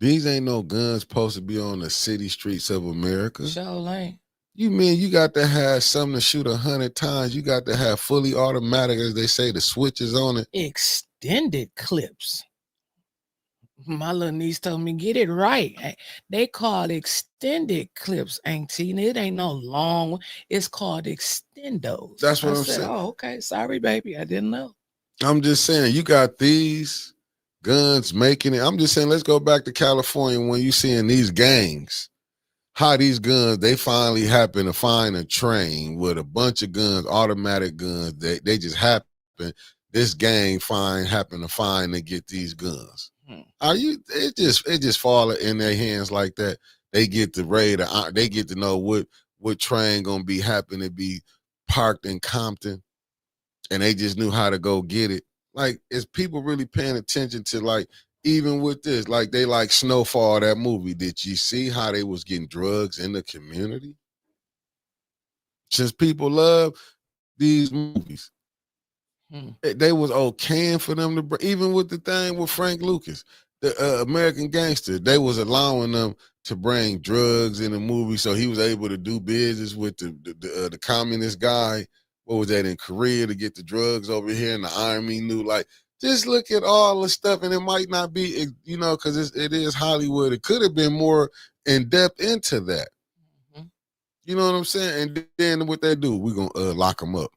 These ain't no guns supposed to be on the city streets of America. Sure ain't. You mean you got to have something to shoot 100 times? You got to have fully automatic, as they say, the switches on it. Extended clips. My little niece told me, get it right. They call extended clips, auntie. It ain't no long one. It's called extendos. That's what I'm saying. Oh, okay. Sorry, baby. I didn't know. I'm just saying, you got these guns making it. I'm just saying, let's go back to California when you seeing these gangs. How these guns, they finally happen to find a train with a bunch of guns, automatic guns. They just happen. This gang happen to find and get these guns. It just fall in their hands like that. They get the radar. They get to know what train gonna be happen to be parked in Compton, and they just knew how to go get it. Like, is people really paying attention to, like, even with this, like they like Snowfall, that movie? Did you see how they was getting drugs in the community? Since people love these movies, they was okaying for them to, even with the thing with Frank Lucas. The American Gangster, they was allowing them to bring drugs in the movie, so he was able to do business with the communist guy. What was that in Korea to get the drugs over here? And the army knew, like, just look at all the stuff, and it might not be, you know, because it is Hollywood. It could have been more in depth into that. Mhm. You know what I'm saying? And then what they do, we're gonna lock them up.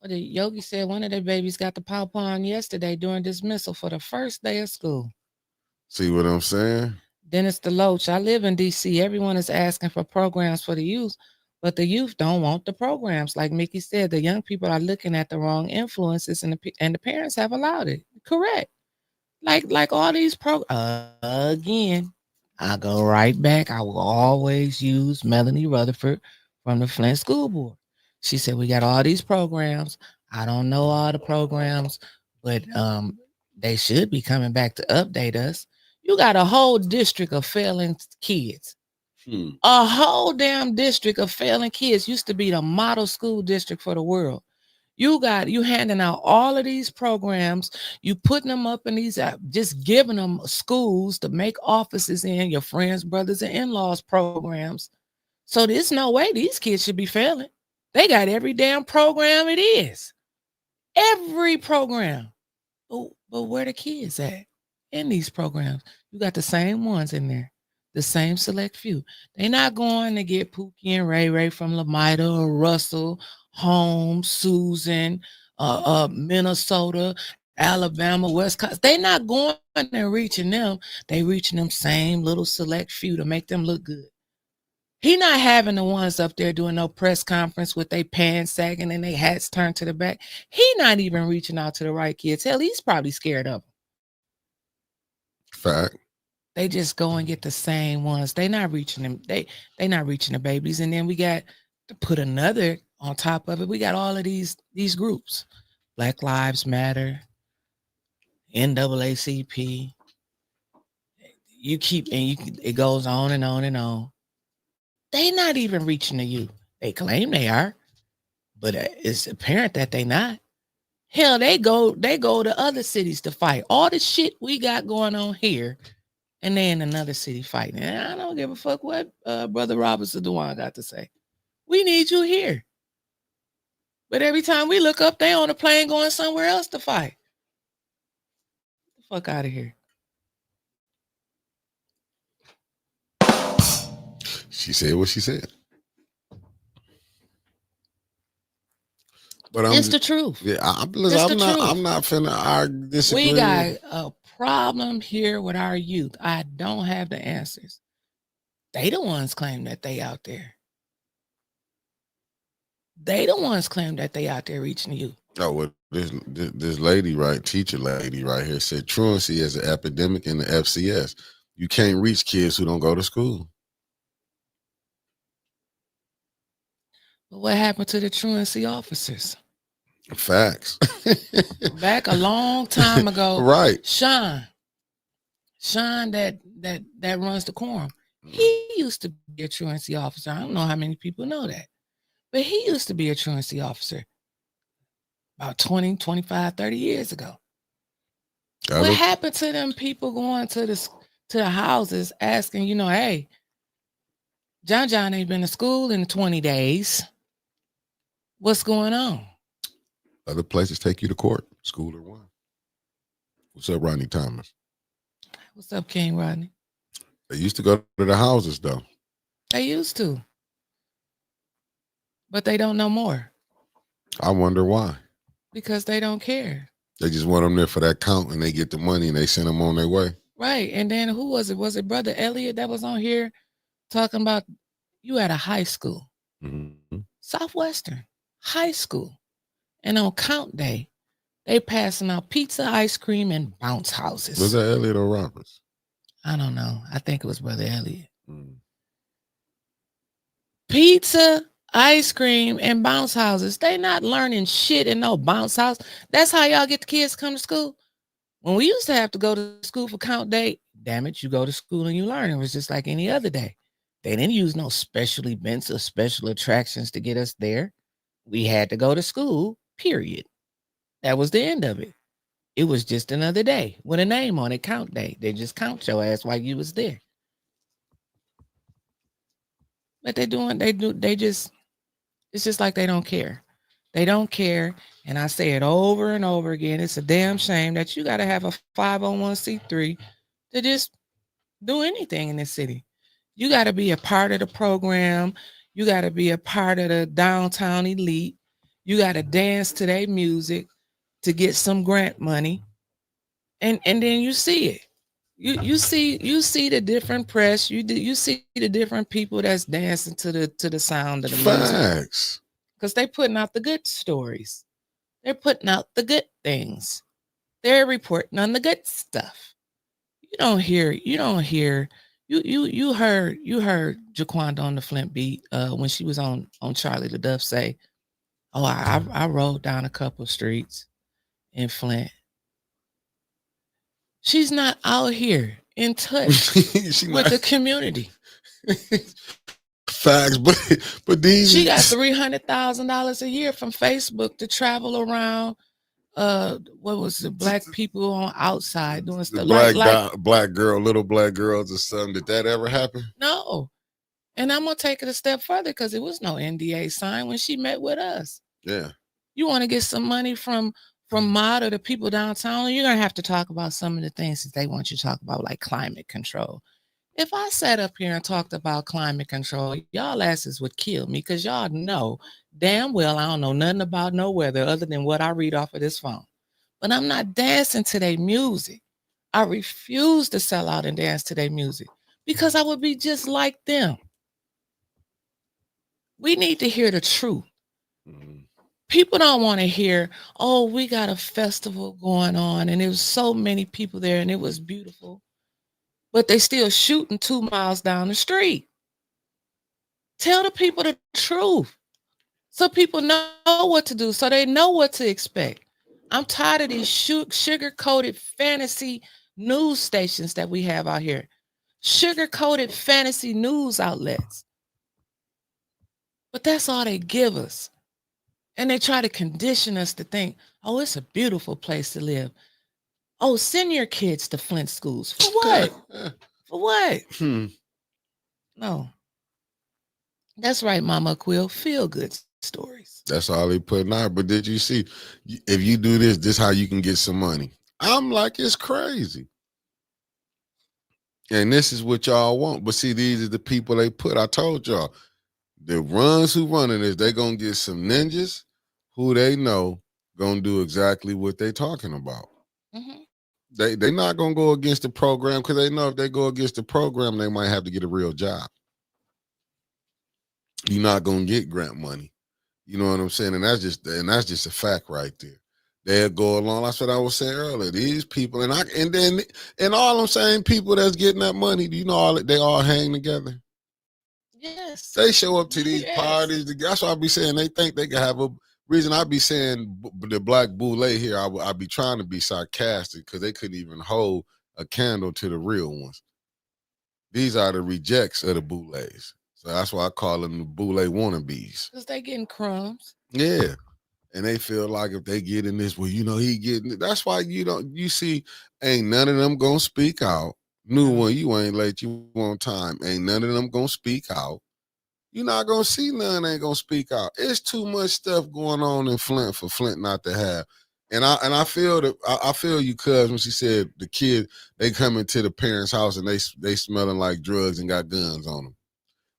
Well, the Yogi said one of their babies got the pop on yesterday during dismissal for the first day of school. See what I'm saying? Dennis DeLoach, I live in DC. Everyone is asking for programs for the youth, but the youth don't want the programs. Like Mickey said, the young people are looking at the wrong influences, and the parents have allowed it. Correct. Like all these again, I go right back. I will always use Melanie Rutherford from the Flint School Board. She said we got all these programs. I don't know all the programs, but they should be coming back to update us. You got a whole district of failing kids. A whole damn district of failing kids used to be the model school district for the world. You handing out all of these programs, you putting them up in these, just giving them schools to make offices in your friends, brothers, and in-laws programs. So there's no way these kids should be failing. They got every damn program it is. Every program. But where the kids at in these programs? You got the same ones in there. The same select few. They're not going to get Pookie and Ray Ray from Lamita or Russell, Holmes, Susan, Minnesota, Alabama, Wisconsin. They're not going and reaching them. They reaching them same little select few to make them look good. He not having the ones up there doing no press conference with their pants sagging and their hats turned to the back. He not even reaching out to the right kids. Hell, he's probably scared of them. Fact. They just go and get the same ones. They not reaching them. They not reaching the babies. And then we got to put another on top of it. We got all of these groups. Black Lives Matter, NAACP. It goes on and on and on. They not even reaching the youth. They claim they are, but it's apparent that they not. Hell, they go to other cities to fight. All the shit we got going on here, and they in another city fighting. And I don't give a fuck what Brother Robinson Dewan got to say. We need you here. But every time we look up, they on a plane going somewhere else to fight. Get the fuck out of here. She said what she said. But it's the truth. Yeah, I'm not finna disagree. We got a problem here with our youth. I don't have the answers. They the ones claim that they out there. They the ones claim that they out there reaching you. Oh, well, this lady, teacher lady right here said truancy is an epidemic in the FCS. You can't reach kids who don't go to school. But what happened to the truancy officers? Facts. Back a long time ago, right? Sean that runs the quorum. He used to be a truancy officer. I don't know how many people know that, but he used to be a truancy officer about 20, 25, 30 years ago. What happened to them people going to the houses asking, hey, John ain't been to school in 20 days. What's going on? Other places take you to court. School or one. What's up, Rodney Thomas? What's up, King Rodney? They used to go to the houses, though. They used to. But they don't know more. I wonder why. Because they don't care. They just want them there for that count, and they get the money, and they send them on their way. Right. And then who was it? Was it Brother Elliott that was on here talking about you at a high school? Mm-hmm. Southwestern high school. And on count day, they passing out pizza, ice cream, and bounce houses. Was that Elliott or Roberts? I don't know. I think it was Brother Elliott. Pizza, ice cream, and bounce houses. They not learning shit in no bounce house. That's how y'all get the kids to come to school. When we used to have to go to school for count day, damn it, you go to school and you learn. It was just like any other day. They didn't use no special events or special attractions to get us there. We had to go to school, period. That was the end of it. It was just another day with a name on it, count day. They just count your ass while you was there. But it's just like they don't care. They don't care. And I say it over and over again. It's a damn shame that you got to have a 501c3 to just do anything in this city. You got to be a part of the program. You got to be a part of the downtown elite. You got to dance to their music to get some grant money. And then you see it. You see the different press. You see the different people that's dancing to the sound of the music. Facts. Because they're putting out the good stories. They're putting out the good things. They're reporting on the good stuff. You heard Jaquanda on the Flint beat when she was on Charlie the Duff say, "Oh, I rode down a couple streets in Flint." She's not out here in touch with the community. Facts, but these she got $300,000 a year from Facebook to travel around. What was it? Black people on outside doing stuff. Black girl, little black girls or something. Did that ever happen? No. And I'm gonna take it a step further because there was no NDA signed when she met with us. Yeah. You want to get some money from MOD or the people downtown, you're gonna have to talk about some of the things that they want you to talk about, like climate control. If I sat up here and talked about climate control, y'all asses would kill me because y'all know damn well I don't know nothing about no weather other than what I read off of this phone. But I'm not dancing to their music. I refuse to sell out and dance to their music because I would be just like them. We need to hear the truth. Mm-hmm. People don't want to hear, oh, we got a festival going on and there was so many people there and it was beautiful. But they still shooting 2 miles down the street. Tell the people the truth so people know what to do, so they know what to expect. I'm tired of these sugar-coated fantasy news stations that we have out here. Sugar-coated fantasy news outlets. But that's all they give us. And they try to condition us to think, oh, it's a beautiful place to live. Oh, send your kids to Flint schools. For what? For what? No. That's right, Mama Quill. Feel good stories. That's all they putting out. But did you see, if you do this how you can get some money? I'm like, it's crazy. And this is what y'all want. But see, these are the people they put. I told y'all, the runs who running this, they going to get some ninjas who they know going to do exactly what they talking about. Mm-hmm. They not going to go against the program because they know if they go against the program, they might have to get a real job. You're not going to get grant money. You know what I'm saying? And that's just a fact right there. They'll go along. That's what I was saying earlier. These people, and all I'm saying, people that's getting that money, you know, they all hang together. Yes. They show up to these parties. That's why I be saying they think they can have a reason. I be saying the black boule here, I be trying to be sarcastic because they couldn't even hold a candle to the real ones. These are the rejects of the boules. So that's why I call them the boule wannabes. Because they getting crumbs. Yeah. And they feel like if they get in this, well, you know, he getting it. That's why you see, ain't none of them gonna speak out. New one, you ain't late, you on time. Ain't none of them gonna speak out. You're not gonna see none ain't gonna speak out. It's too much stuff going on in Flint for Flint not to have. And I feel that I feel you, cuz when she said the kid, they come into the parents' house and they smelling like drugs and got guns on them.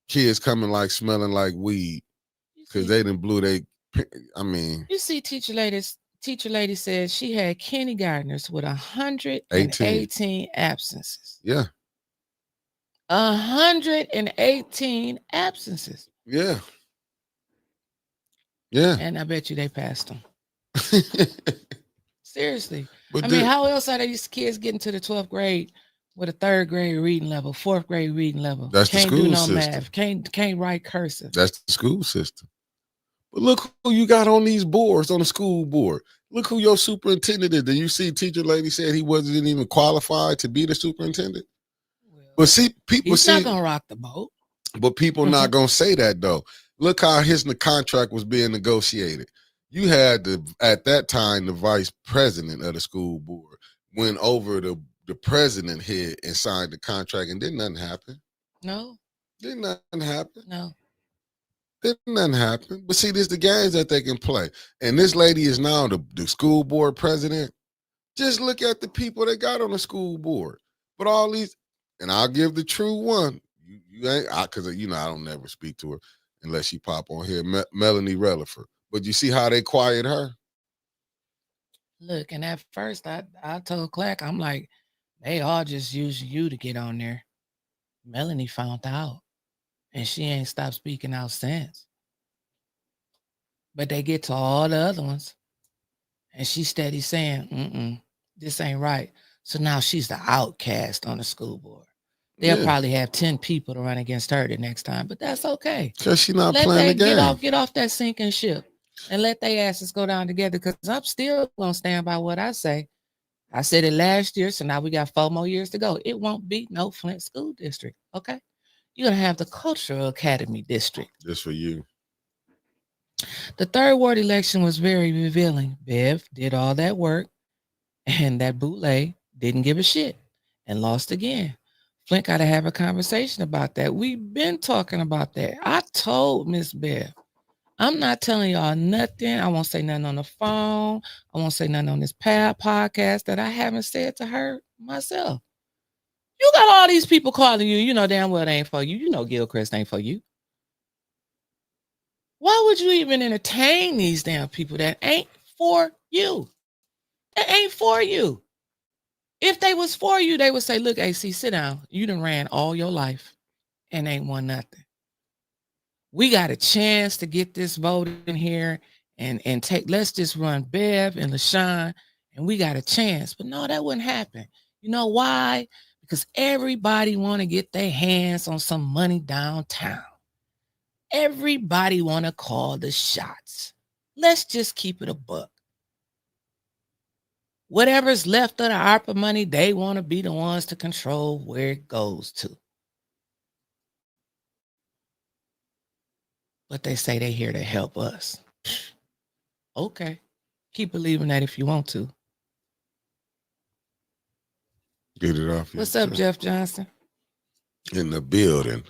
Kids coming like smelling like weed because they done blew they. I mean, you see, teacher lady said she had kindergartners with 118 absences. Yeah. 118 absences. Yeah. Yeah. And I bet you they passed them. Seriously. But how else are these kids getting to the 12th grade with a 3rd grade reading level, 4th grade reading level? That's can't the school do no system. Math. Can't write cursive. That's the school system. But look who you got on these boards, on the school board. Look who your superintendent is. Did you see teacher lady said he wasn't even qualified to be the superintendent? Well, but see, he's not gonna rock the boat. But people not gonna say that though. Look how his contract was being negotiated. You had at that time the vice president of the school board went over the president head and signed the contract, and didn't nothing happen. No, Didn't nothing happen. no. Didn't nothing happen. But see, there's the games that they can play. And this lady is now the school board president. Just look at the people they got on the school board. But all these, and I'll give the true one. You ain't, because I don't never speak to her unless she pop on here, Melanie Relaford. But you see how they quiet her? Look, and at first I told Clack, I'm like, they all just using you to get on there. Melanie found out, and she ain't stopped speaking out since. But they get to all the other ones, and she steady saying, this ain't right. So now she's the outcast on the school board. They'll probably have 10 people to run against her the next time, but that's okay. Because she's not playing the game. Get off that sinking ship and let their asses go down together, because I'm still going to stand by what I say. I said it last year, so now we got 4 more years to go. It won't be no Flint School District, okay? You're going to have the Cultural Academy District. Just for you. The third ward election was very revealing. Bev did all that work, and that bootleg didn't give a shit and lost again. Flint got to have a conversation about that. We've been talking about that. I told Miss Bev, I'm not telling y'all nothing. I won't say nothing on the phone. I won't say nothing on this podcast that I haven't said to her myself. You got all these people calling you. You know damn well they ain't for you. You know Gilchrist ain't for you. Why would you even entertain these damn people that ain't for you? That ain't for you. If they was for you, they would say, look, AC, sit down. You done ran all your life and ain't won nothing. We got a chance to get this vote in here and let's just run Bev and LaShawn, and we got a chance. But no, that wouldn't happen. You know why? Because everybody want to get their hands on some money downtown. Everybody want to call the shots. Let's just keep it a buck. Whatever's left of the ARPA money, they want to be the ones to control where it goes to. But they say they're here to help us. Okay. Keep believing that if you want to. Get it off. What's up, Jeff Johnson? In the building.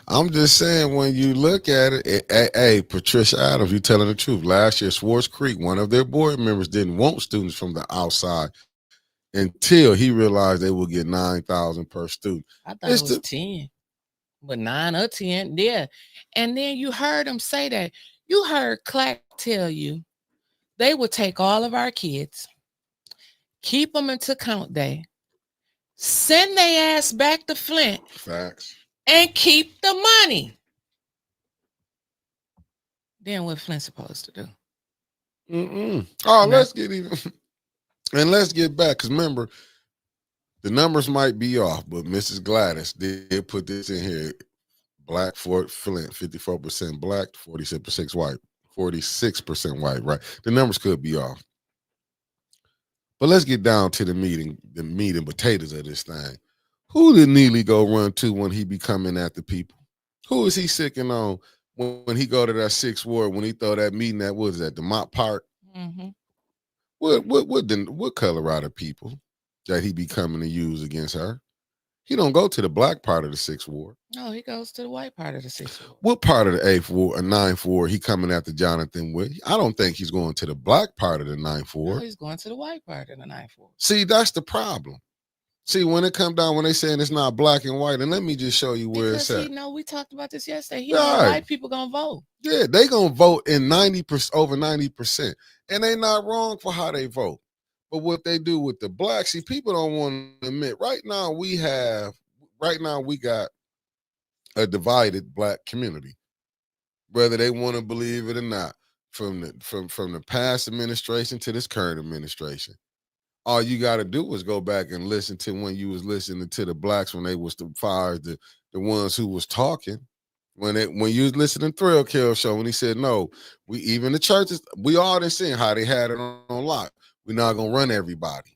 I'm just saying, when you look at it, hey, Patricia Adams, you telling the truth. Last year, Swartz Creek, one of their board members didn't want students from the outside until he realized they would get 9,000 per student. I thought it was 10, but 9 or 10, yeah. And then you heard him say that. You heard Clack tell you they would take all of our kids, keep them until count day, send their ass back to Flint. Facts. And keep the money. Then what Flint's supposed to do? Oh, let's get even. And let's get back, because remember, the numbers might be off, but Mrs. Gladys did put this in here. Black Fort Flint, 54% black, 46% white. 46% white, right? The numbers could be off. But let's get down to the meat and potatoes of this thing. Who did Neely go run to when he be coming at the people? Who is he sicking on when he go to that 6th ward, when he throw that meeting at, what is that, the Mott Park? Mm-hmm. What Colorado people that he be coming to use against her? He don't go to the black part of the 6th ward. No, he goes to the white part of the 6th ward. What part of the 8th ward or 9th ward he coming after Jonathan with? I don't think he's going to the black part of the 9th ward. No, he's going to the white part of the 9th ward. See, that's the problem. See, when it come down, when they saying it's not black and white, and let me just show you where it's at. We talked about this yesterday. He know white people gonna vote. Yeah, they gonna vote in 90%, over 90%. And they not wrong for how they vote. But what they do with the blacks, see, people don't want to admit, right now we got a divided black community, whether they want to believe it or not, from the past administration to this current administration. All you got to do is go back and listen to when you was listening to the blacks when they was the ones who was talking. When you was listening to Thrill Kill show, when he said, no, we even the churches, we all done seen how they had it on lock. We're not gonna run everybody.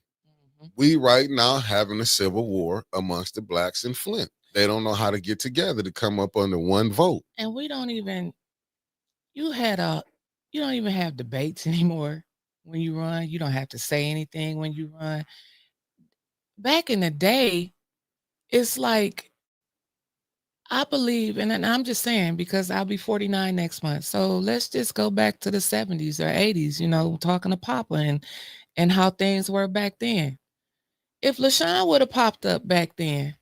Mm-hmm. We right now having a civil war amongst the blacks in Flint. They don't know how to get together to come up under one vote. And we don't even, you had a You don't even have debates anymore when you run. You don't have to say anything when you run. Back in the day, it's like I believe, and I'm just saying because I'll be 49 next month. So let's just go back to the 70s or 80s, talking to Papa and how things were back then. If LaShawn would have popped up back then,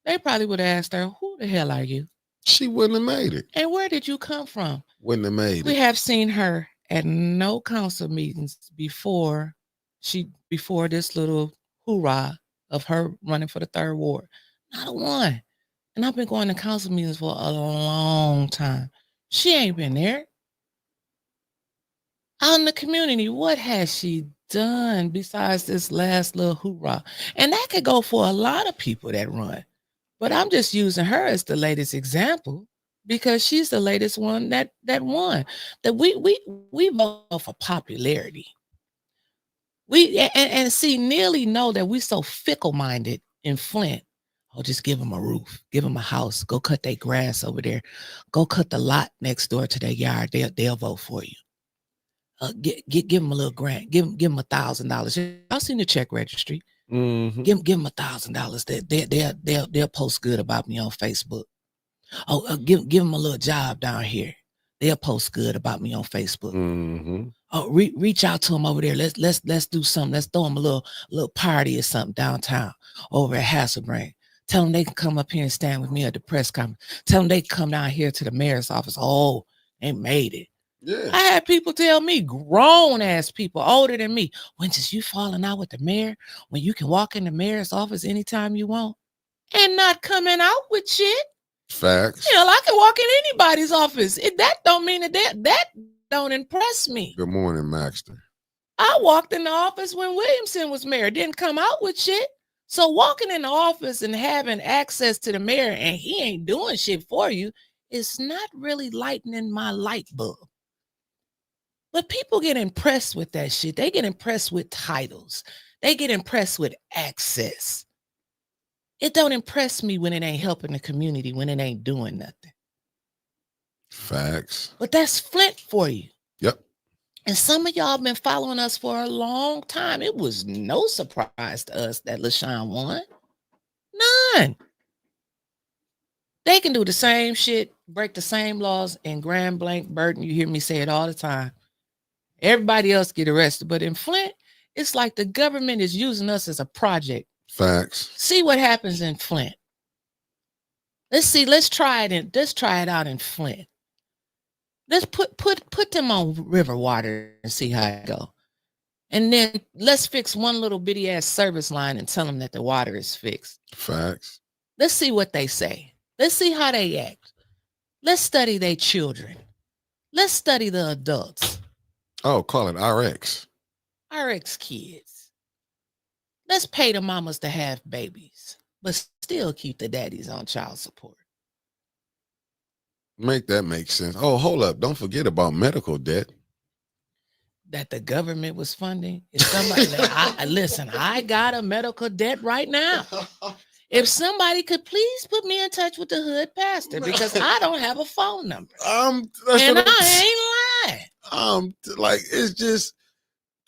they probably would have asked her, "Who the hell are you? She wouldn't have made it. And where did you come from?" Wouldn't have made We it. have seen her at no council meetings before this little hoorah of her running for the third ward. Not a one. And I've been going to council meetings for a long time. She ain't been there. Out in the community, what has she done besides this last little hoorah? And that could go for a lot of people that run. But I'm just using her as the latest example because she's the latest one that won. That we vote for popularity. We and see Nearly know that we so fickle-minded in Flint. Oh, just give them a roof, give them a house, go cut their grass over there, go cut the lot next door to their yard. They'll vote for you. Give them a little grant, give them $1,000. Y'all seen the check registry? Mm-hmm. Give them $1,000. They'll post good about me on Facebook. Oh, give them a little job down here. They'll post good about me on Facebook. Mm-hmm. Oh, reach out to them over there. Let's do something. Let's throw them a little party or something downtown over at Hasselbrain. Tell them they can come up here and stand with me at the press conference. Tell them they can come down here to the mayor's office. Oh, they made it. Yeah. I had people tell me, grown ass people older than me, when just you falling out with the mayor, when you can walk in the mayor's office anytime you want and not coming out with shit. Facts. Hell, I can walk in anybody's office. That don't mean that don't impress me. Good morning, Maxter. I walked in the office when Williamson was mayor, didn't come out with shit. So walking in the office and having access to the mayor and he ain't doing shit for you is not really lightening my light bulb. But people get impressed with that shit. They get impressed with titles. They get impressed with access. It don't impress me when it ain't helping the community, when it ain't doing nothing. Facts. But that's Flint for you. Yep. And some of y'all been following us for a long time. It was no surprise to us that LaShawn won. None. They can do the same shit, break the same laws in Grand Blanc, Burton. You hear me say it all the time. Everybody else get arrested. But in Flint, it's like the government is using us as a project. Facts. See what happens in Flint. Let's try it out in Flint. Let's put them on river water and see how it go. And then let's fix one little bitty ass service line and tell them that the water is fixed. Facts. Let's see what they say. Let's see how they act. Let's study their children. Let's study the adults. Oh, call it RX. RX kids. Let's pay the mamas to have babies, but still keep the daddies on child support. Make that make sense. Oh, hold up. Don't forget about medical debt. That the government was funding. If somebody, listen, I got a medical debt right now. If somebody could please put me in touch with the hood pastor because I don't have a phone number. And I ain't lying. Like, it's just,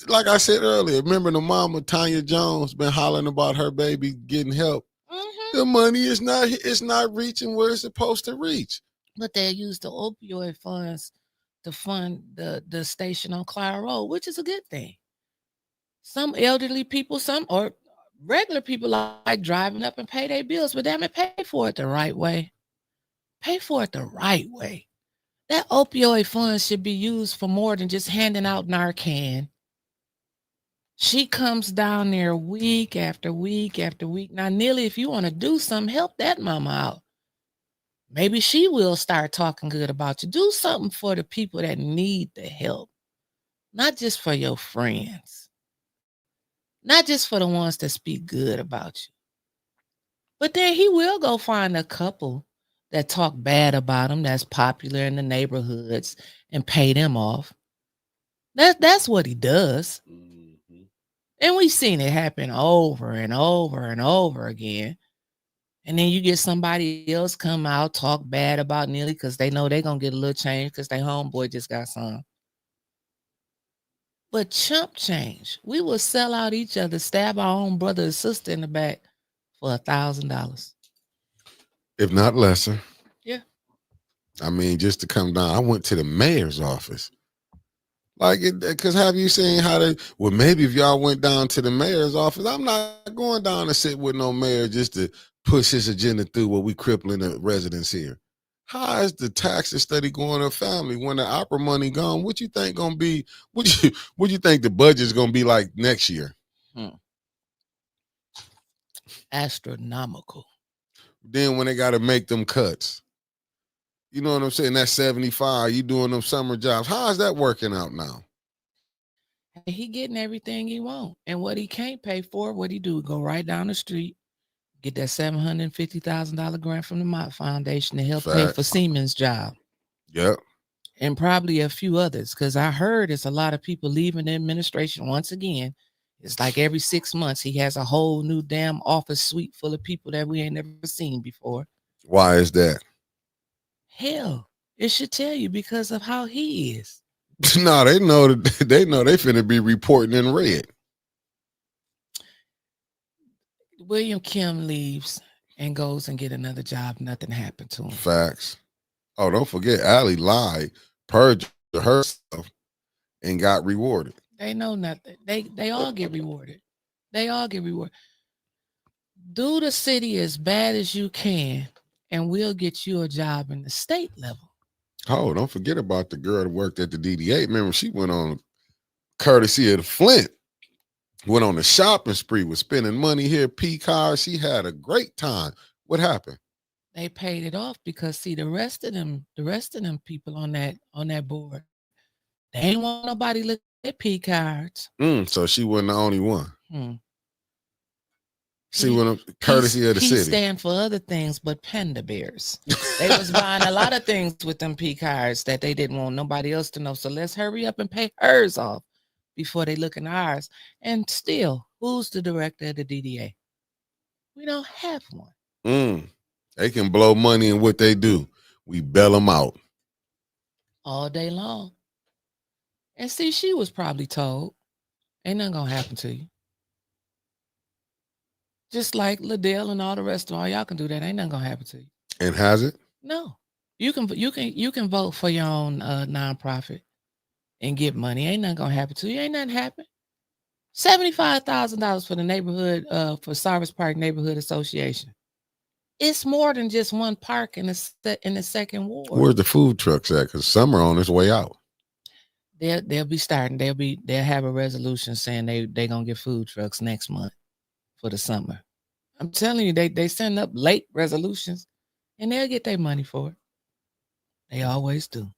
like I said earlier, remember the mama, Tanya Jones, been hollering about her baby getting help. Mm-hmm. The money is not reaching where it's supposed to reach. But they use the opioid funds to fund the station on Clyde Road, which is a good thing. Some elderly people, or regular people like driving up and pay their bills, but damn it, pay for it the right way. Pay for it the right way. That opioid fund should be used for more than just handing out Narcan. She comes down there week after week after week. Now, Neely, if you want to do something, help that mama out. Maybe she will start talking good about you. Do something for the people that need the help, not just for your friends, not just for the ones that speak good about you. But then he will go find a couple that talk bad about him, that's popular in the neighborhoods, and pay them off. That's what he does. Mm-hmm. And we've seen it happen over and over and over again. And then you get somebody else come out, talk bad about Neely because they know they're going to get a little change because their homeboy just got some. But chump change, we will sell out each other, stab our own brother and sister in the back for $1,000. If not lesser. Yeah. I mean, just to come down, I went to the mayor's office. Like, because have you seen how they? Well, maybe if y'all went down to the mayor's office, I'm not going down to sit with no mayor just to push his agenda through. What we crippling the residents here. How is the taxes study going to family when the opera money gone? What you think gonna be? What you think the budget's gonna be like next year? Astronomical. Then when they got to make them cuts, you know what I'm saying? That's 75. You doing them summer jobs. How is that working out now? He getting everything he want, and what he can't pay for, what he do? Go right down the street, get that $750,000 grant from the Mott Foundation to help pay for Siemens' job. Yep. And probably a few others, because I heard it's a lot of people leaving the administration once again. It's like every 6 months he has a whole new damn office suite full of people that we ain't never seen before. Why is that? Hell, it should tell you because of how he is. No, they know they finna be reporting in red. William Kim leaves and goes and get another job. Nothing happened to him. Facts. Oh, don't forget, Allie lied, perjured herself, and got rewarded. They know nothing. They all get rewarded. They all get rewarded. Do the city as bad as you can, and we'll get you a job in the state level. Oh, don't forget about the girl that worked at the DDA. Remember, she went on courtesy of the Flint. Went on a shopping spree, was spending money here, P-cars. She had a great time. What happened? They paid it off because see the rest of them people on that board, they ain't want nobody look at P-cards. So she wasn't the only one. See what courtesy of the city. Stand for other things but panda bears. They was buying a lot of things with them P-cards that they didn't want nobody else to know. So let's hurry up and pay hers off before they look in ours. And still, who's the director of the DDA? We don't have one. They can blow money in what they do. We bail them out. All day long. And see, she was probably told, ain't nothing gonna happen to you. Just like Liddell and all the rest of all y'all can do that. Ain't nothing gonna happen to you. And has it? No. You can vote for your own nonprofit and get money. Ain't nothing gonna happen to you. Ain't nothing happen. $75,000 for the neighborhood for Sarvis Park Neighborhood Association. It's more than just one park in the second ward. Where's the food trucks at? Because some are on its way out. They'll be starting. They'll have a resolution saying they gonna get food trucks next month for the summer. I'm telling you, they send up late resolutions and they'll get their money for it. They always do.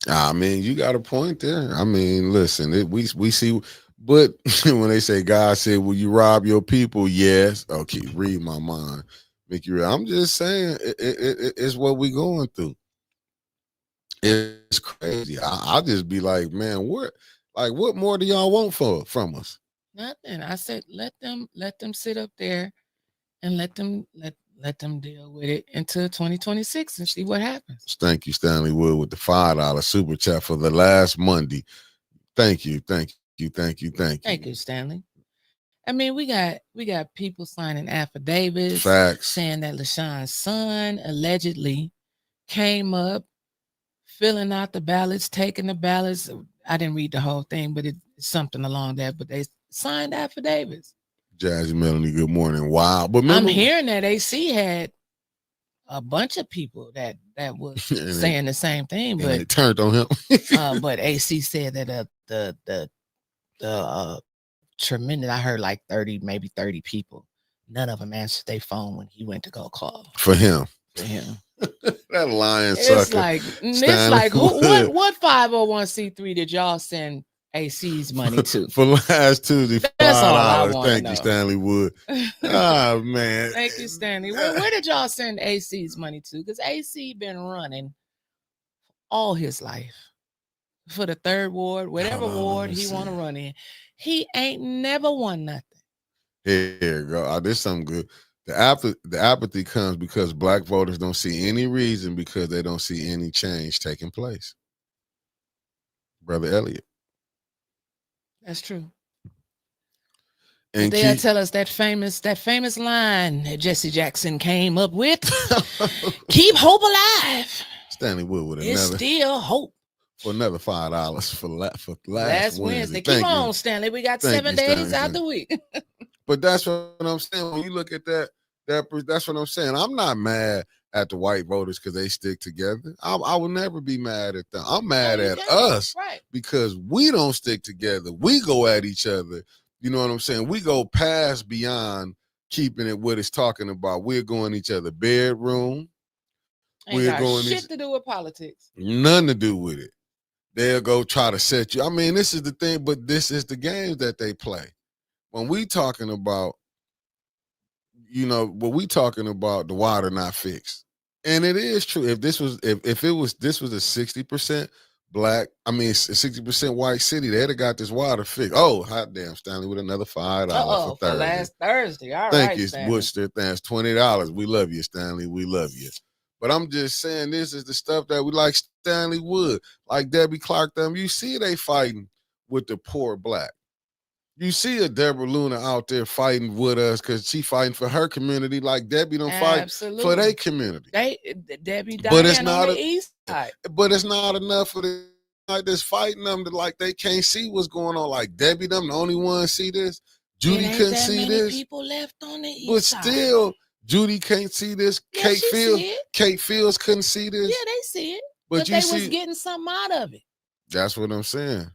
I mean, you got a point there. I mean, listen, we see, but when they say God said, "Will you rob your people?" Yes. Okay, read my mind. Make you. I'm just saying, it's what we going through. It's crazy. I'll just be like, man, what more do y'all want from us? Nothing. I said, let them sit up there and let them deal with it until 2026 and see what happens. Thank you, Stanley Wood, with the $5 super chat for the last Monday. Thank you, Stanley. I mean, we got people signing affidavits. Facts. Saying that LaShawn's son allegedly came up, filling out the ballots, taking the ballots. I didn't read the whole thing, but it's something along that. But they signed affidavits. Jazzy Melanie, good morning. Wow. But I'm hearing that AC had a bunch of people that was saying the same thing, but they turned on him. But AC said that the tremendous, I heard like 30 people. None of them answered their phone when he went to go call. For him. That lying sucker. It's like what 501c3 did y'all send AC's money to? For last Tuesday, that's all I want. Thank you, Stanley Wood. Oh man. Thank you, Stanley. Where did y'all send AC's money to? Because AC been running all his life for the third ward, whatever ward he want to run in. He ain't never won nothing. Here go. This something good. The apathy comes because black voters don't see any reason because they don't see any change taking place. Brother Elliott. That's true. But And they'll keep tell us that famous line that Jesse Jackson came up with. Keep hope alive. Stanley Wood with It's another still hope. for another $5 for last Last Wednesday. Keep Thank you. on, Stanley. We got Thank 7 you, days Stanley. out the week. But that's what I'm saying. When you look at that's what I'm saying. I'm not mad at the white voters because they stick together. I will never be mad at them. I'm mad No, you at can't. us Right. because we don't stick together. We go at each other. You know what I'm saying? We go past beyond keeping it what it's talking about. We're going each other bedroom. Ain't got shit to do with politics. Nothing to do with it. They'll go try to set you. I mean, this is the thing, but this is the games that they play. When we talking about, when we talking about the water not fixed. And it is true. If this was a 60% black, 60% white city, they'd have got this water fixed. Oh, hot damn, Stanley, with another $5 for Thursday. Last Thursday. All Thank right, you, Stanley. Woodster. Thanks, $20. We love you, Stanley. We love you. But I'm just saying, this is the stuff that we like Stanley Wood, like Debbie Clark. Them, you see, they fighting with the poor black. You see a Deborah Luna out there fighting with us because she fighting for her community, like Debbie don't fight for their community. Debbie Diane on the east side. But it's not enough for the like this fighting them to like they can't see what's going on. Like Debbie, them the only one see this. Judy couldn't see this. People left on the east but side. Still, Judy can't see this. Yeah, Kate Fields couldn't see this. Yeah, they see it. But they was getting something out of it. That's what I'm saying.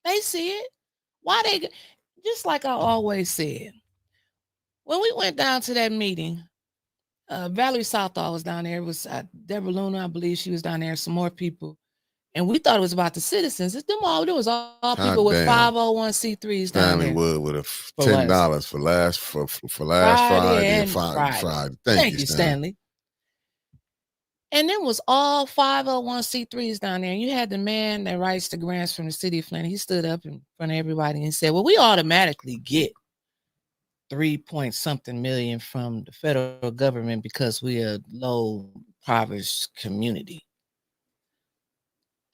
They see it. Why they, just like I always said, when we went down to that meeting, Valerie Southall was down there. It was Deborah Luna, I believe she was down there, some more people. And we thought it was about the citizens. There was all people with 501c3s down there. Stanley Wood with $10 for last Friday and Friday. Thank you, Stanley. And there was all 501c3s down there. And you had the man that writes the grants from the city of Flint. He stood up in front of everybody and said, well, we automatically get 3-point-something million from the federal government because we're a low impoverished community.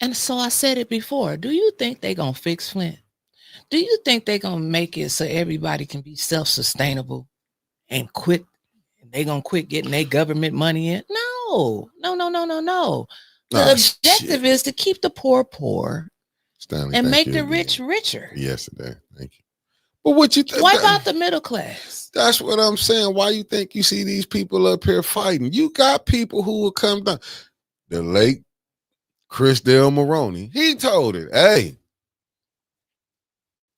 And so I said it before. Do you think they're going to fix Flint? Do you think they're going to make it so everybody can be self-sustainable and quit? They're going to quit getting their government money in? No. The objective is to keep the poor Stanley, and make the rich richer. Yesterday. Thank you. But what you think? Wipe out the middle class. That's what I'm saying. Why you think you see these people up here fighting? You got people who will come down. The late Chris Del Maroney, he told it, hey,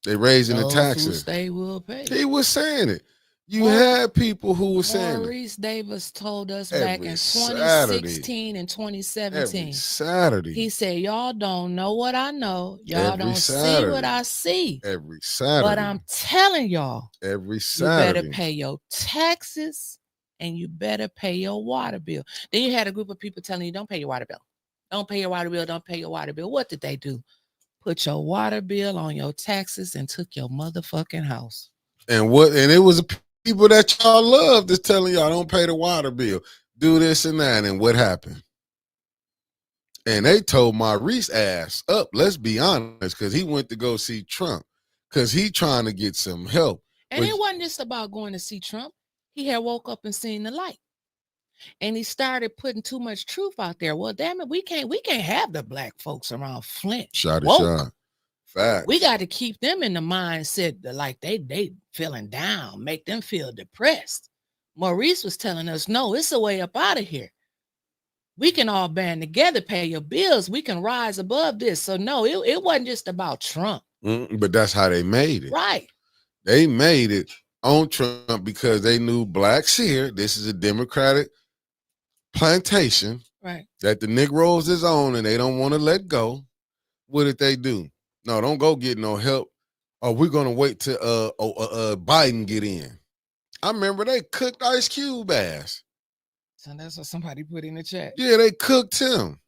they raising the taxes. They will pay. He was saying it. You had people who were saying Maurice Davis told us back in 2016 and 2017. Every Saturday. He said, y'all don't know what I know. Y'all don't see what I see. Every Saturday. But I'm telling y'all, every Saturday. You better pay your taxes and you better pay your water bill. Then you had a group of people telling you, don't pay your water bill. Don't pay your water bill. Don't pay your water bill. What did they do? Put your water bill on your taxes and took your motherfucking house. And it was people that y'all love that's telling y'all don't pay the water bill, do this and that. And what happened? And they told Maurice ass up, let's be honest, because he went to go see Trump because he trying to get some help. And it wasn't just about going to see Trump. He had woke up and seen the light. And he started putting too much truth out there. Well, damn it, we can't have the black folks around Flint. Shot. Fact. We got to keep them in the mindset that like they feeling down, make them feel depressed. Maurice was telling us, no, it's a way up out of here. We can all band together, pay your bills. We can rise above this. So no, it wasn't just about Trump. But that's how they made it. Right. They made it on Trump because they knew blacks here. This is a Democratic plantation, right? That the Negroes is on and they don't want to let go. What did they do? No, don't go get no help. Oh, we're gonna wait till Biden get in. I remember they cooked Ice Cube ass. So that's what somebody put in the chat. Yeah, they cooked him.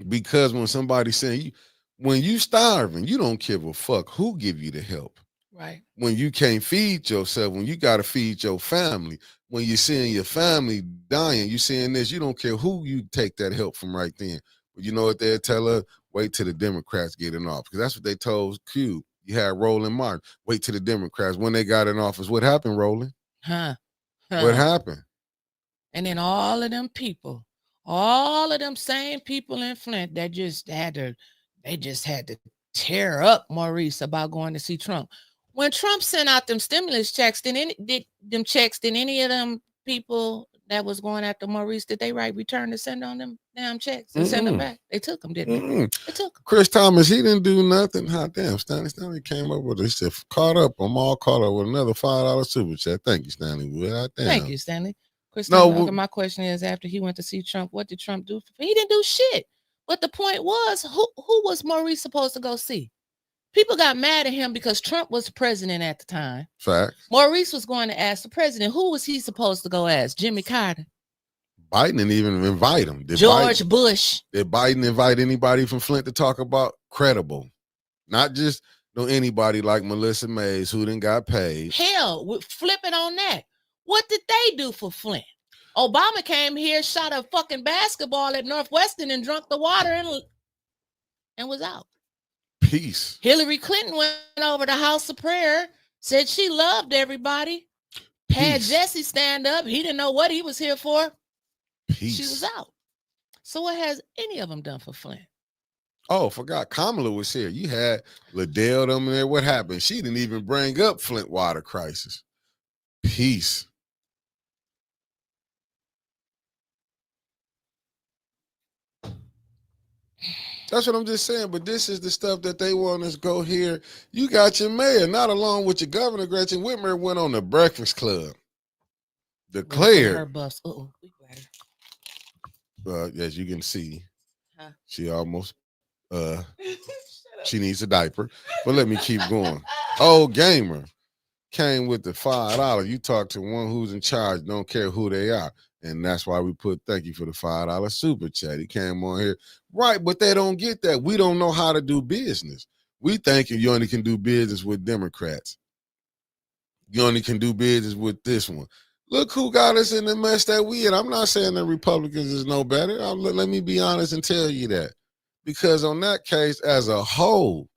Because when somebody saying when you starving, you don't give a fuck who give you the help. Right. When you can't feed yourself, when you got to feed your family, when you're seeing your family dying, you seeing this, you don't care who you take that help from right then. But you know what they'll tell her? wait till the Democrats get in office. Because that's what they told Q. You had Roland Martin. Wait till the Democrats. When they got in office, what happened, Roland? What happened? And then all of them people, all of them same people in Flint that just had to tear up Maurice about going to see Trump. When Trump sent out them stimulus checks, did any of them people that was going after Maurice, did they write return to send on them damn checks and send them back? They took them, didn't they? They took them. Chris Thomas, he didn't do nothing. Hot damn, Stanley came up with it. He said, caught up. I'm all caught up with another $5 super chat. Thank you, Stanley. Well, thank you, Stanley. Chris, my question is, after he went to see Trump, what did Trump do? He didn't do shit. But the point was, who was Maurice supposed to go see? People got mad at him because Trump was the president at the time. Fact. Maurice was going to ask the president. Who was he supposed to go ask? Jimmy Carter. Biden didn't even invite him. George Bush. Did Biden invite anybody from Flint to talk about credible? Not just anybody like Melissa Mays who didn't got paid. Hell, flip it on that. What did they do for Flint? Obama came here, shot a fucking basketball at Northwestern and drunk the water and was out. Peace. Hillary Clinton went over to House of Prayer, said she loved everybody. Peace. Had Jesse stand up. He didn't know what he was here for. Peace. She was out. So what has any of them done for Flint? Oh, forgot. Kamala was here. You had Liddell them there. What happened? She didn't even bring up Flint water crisis. Peace. That's what I'm just saying. But this is the stuff that they want us to go here. You got your mayor, not along with your governor. Gretchen Whitmer went on the Breakfast Club. Declared. Her bus. As you can see, she almost she needs a diaper. But let me keep going. Old Gamer came with the $5. You talk to one who's in charge, don't care who they are. And that's why we put thank you for the $5 super chat. He came on here. Right, but they don't get that. We don't know how to do business. We think you only can do business with Democrats. You only can do business with this one. Look who got us in the mess that we in. I'm not saying the Republicans is no better. Let me be honest and tell you that. Because on that case, as a whole,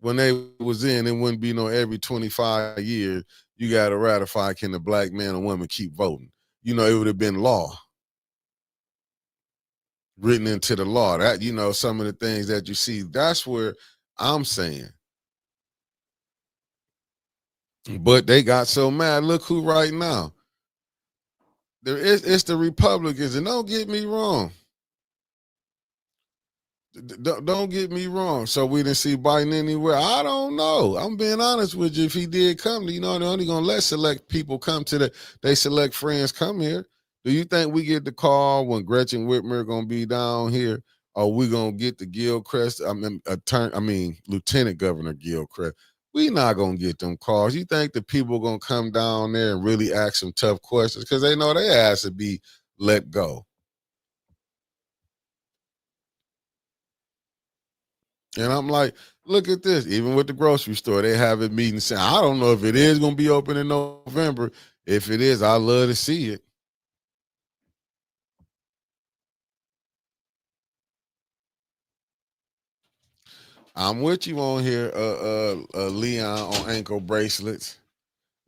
when they was in, it wouldn't be no every 25 years, you got to ratify, can the black man or woman keep voting? It would have been law. Written into the law. That, some of the things that you see, that's where I'm saying. But they got so mad. Look who right now. It's the Republicans, and don't get me wrong. Don't get me wrong. So we didn't see Biden anywhere. I don't know. I'm being honest with you. If he did come, they're only gonna let select people come to they select friends come here. Do you think we get the call when Gretchen Whitmer gonna be down here? Or we gonna get the Gilchrist? Lieutenant Governor Gilchrist. We not gonna get them calls. You think the people gonna come down there and really ask some tough questions because they know their ass to be let go. And I'm like, look at this. Even with the grocery store, they have a meeting saying, I don't know if it is gonna be open in November. If it is, I'd love to see it. I'm with you on here, Leon, on ankle bracelets.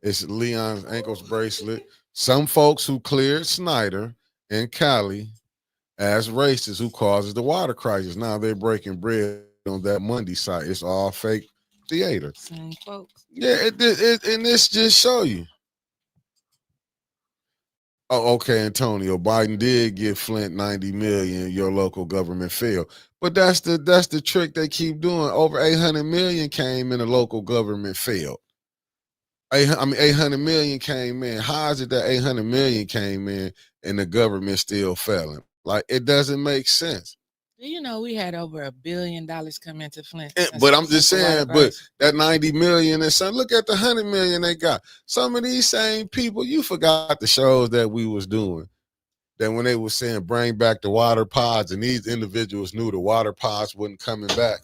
It's Leon's ankles bracelet. Some folks who cleared Snyder and Cali as racists who causes the water crisis. Now they're breaking bread on that Monday site. It's all fake theater. Same folks. Yeah, and this just show you. Oh, okay, Antonio. Biden did give Flint $90 million. Your local government failed, but that's the trick they keep doing. Over $800 million came in. The local government failed. $800 million came in. How is it that $800 million came in and the government still failing? Like, it doesn't make sense. We had over $1 billion come into Flint. But I'm just saying, but that 90 million and something, look at the 100 million they got. Some of these same people, you forgot the shows that we was doing. That when they were saying bring back the water pods, and these individuals knew the water pods wasn't coming back.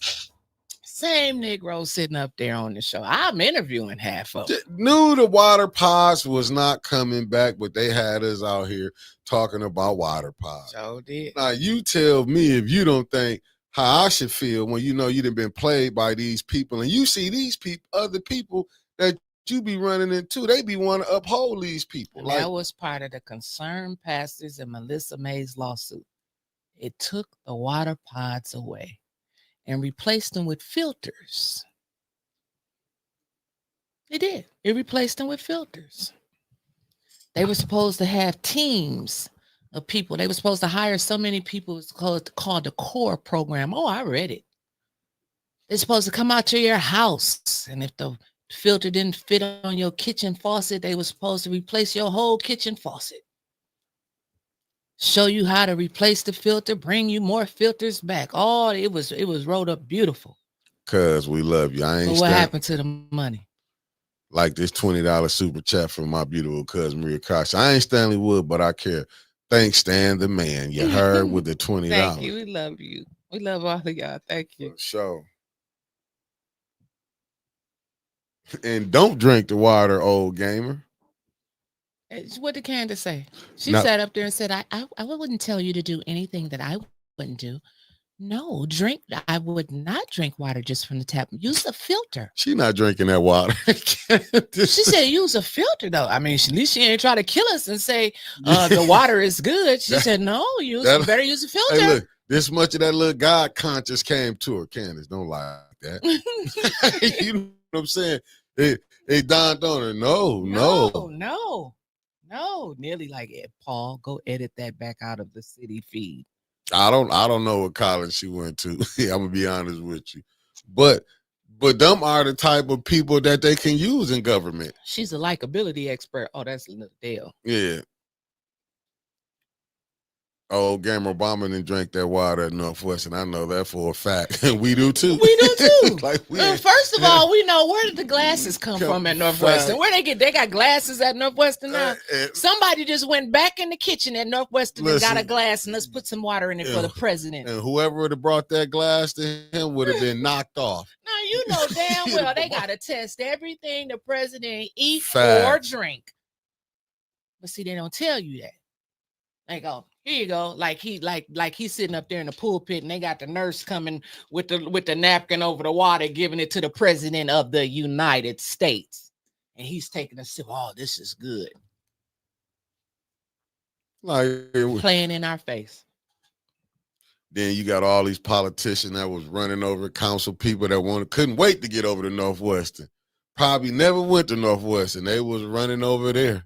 Same Negro sitting up there on the show. I'm interviewing half of them. Knew the water pods was not coming back, but they had us out here talking about water pods. So did. Now you tell me if you don't think how I should feel when you know you done been played by these people, and you see these people, other people that you be running into, they be wanting to uphold these people. And that was part of the Concerned Pastors and Melissa May's lawsuit. It took the water pods away and replaced them with filters. It did. It replaced them with filters. They were supposed to have teams of people. They were supposed to hire so many people. It's called the CORE program. Oh, I read it. They're supposed to come out to your house, and if the filter didn't fit on your kitchen faucet, they were supposed to replace your whole kitchen faucet. Show you how to replace the filter, bring you more filters back. Oh, it was wrote up beautiful. Cause we love you. I ain't. But what happened to the money? Like this $20 super chat from my beautiful cousin Maria Cox. I ain't Stanley Wood, but I care. Thanks, Stan the man. You heard with the $20. Thank you. We love you. We love all of y'all. Thank you. For sure. And don't drink the water, old gamer. What did Candace say? She sat up there and said, I wouldn't tell you to do anything that I wouldn't do. No, I would not drink water just from the tap. Use a filter. She not drinking that water. She said use a filter, though. I mean, at least she ain't try to kill us and say the water is good. She said, no, you better use a filter. Hey, look, this much of that little God conscious came to her. Candace, don't lie like that. You know what I'm saying? It dawned on her. No. Nearly like it. Paul, go edit that back out of the city feed. I don't know what college she went to. I'm gonna be honest with you. But them are the type of people that they can use in government. She's a likability expert. Oh, that's Dale. Yeah. Oh, Gamer Obama didn't drink that water at Northwestern. I know that for a fact. And we do too. We do too. First of all, we know where did the glasses come from at Northwestern? Where they got glasses at Northwestern now? Somebody just went back in the kitchen at Northwestern and got a glass, and let's put some water in it for the president. And whoever would have brought that glass to him would have been knocked off. Now you know damn well they gotta test everything the president eats or drink. But see, they don't tell you that. They go, here you go, like he's sitting up there in the pulpit, and they got the nurse coming with the napkin over the water, giving it to the president of the United States, and he's taking a sip. Oh, this is good. Like playing in our face. Then you got all these politicians that was running over council people that couldn't wait to get over to Northwestern. Probably never went to Northwestern. They was running over there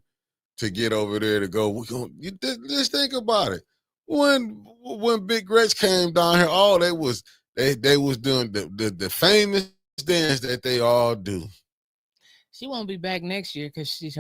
to get over there to go. Just think about it. When Big Gretch came down here, they was doing the famous dance that they all do. She won't be back next year because she's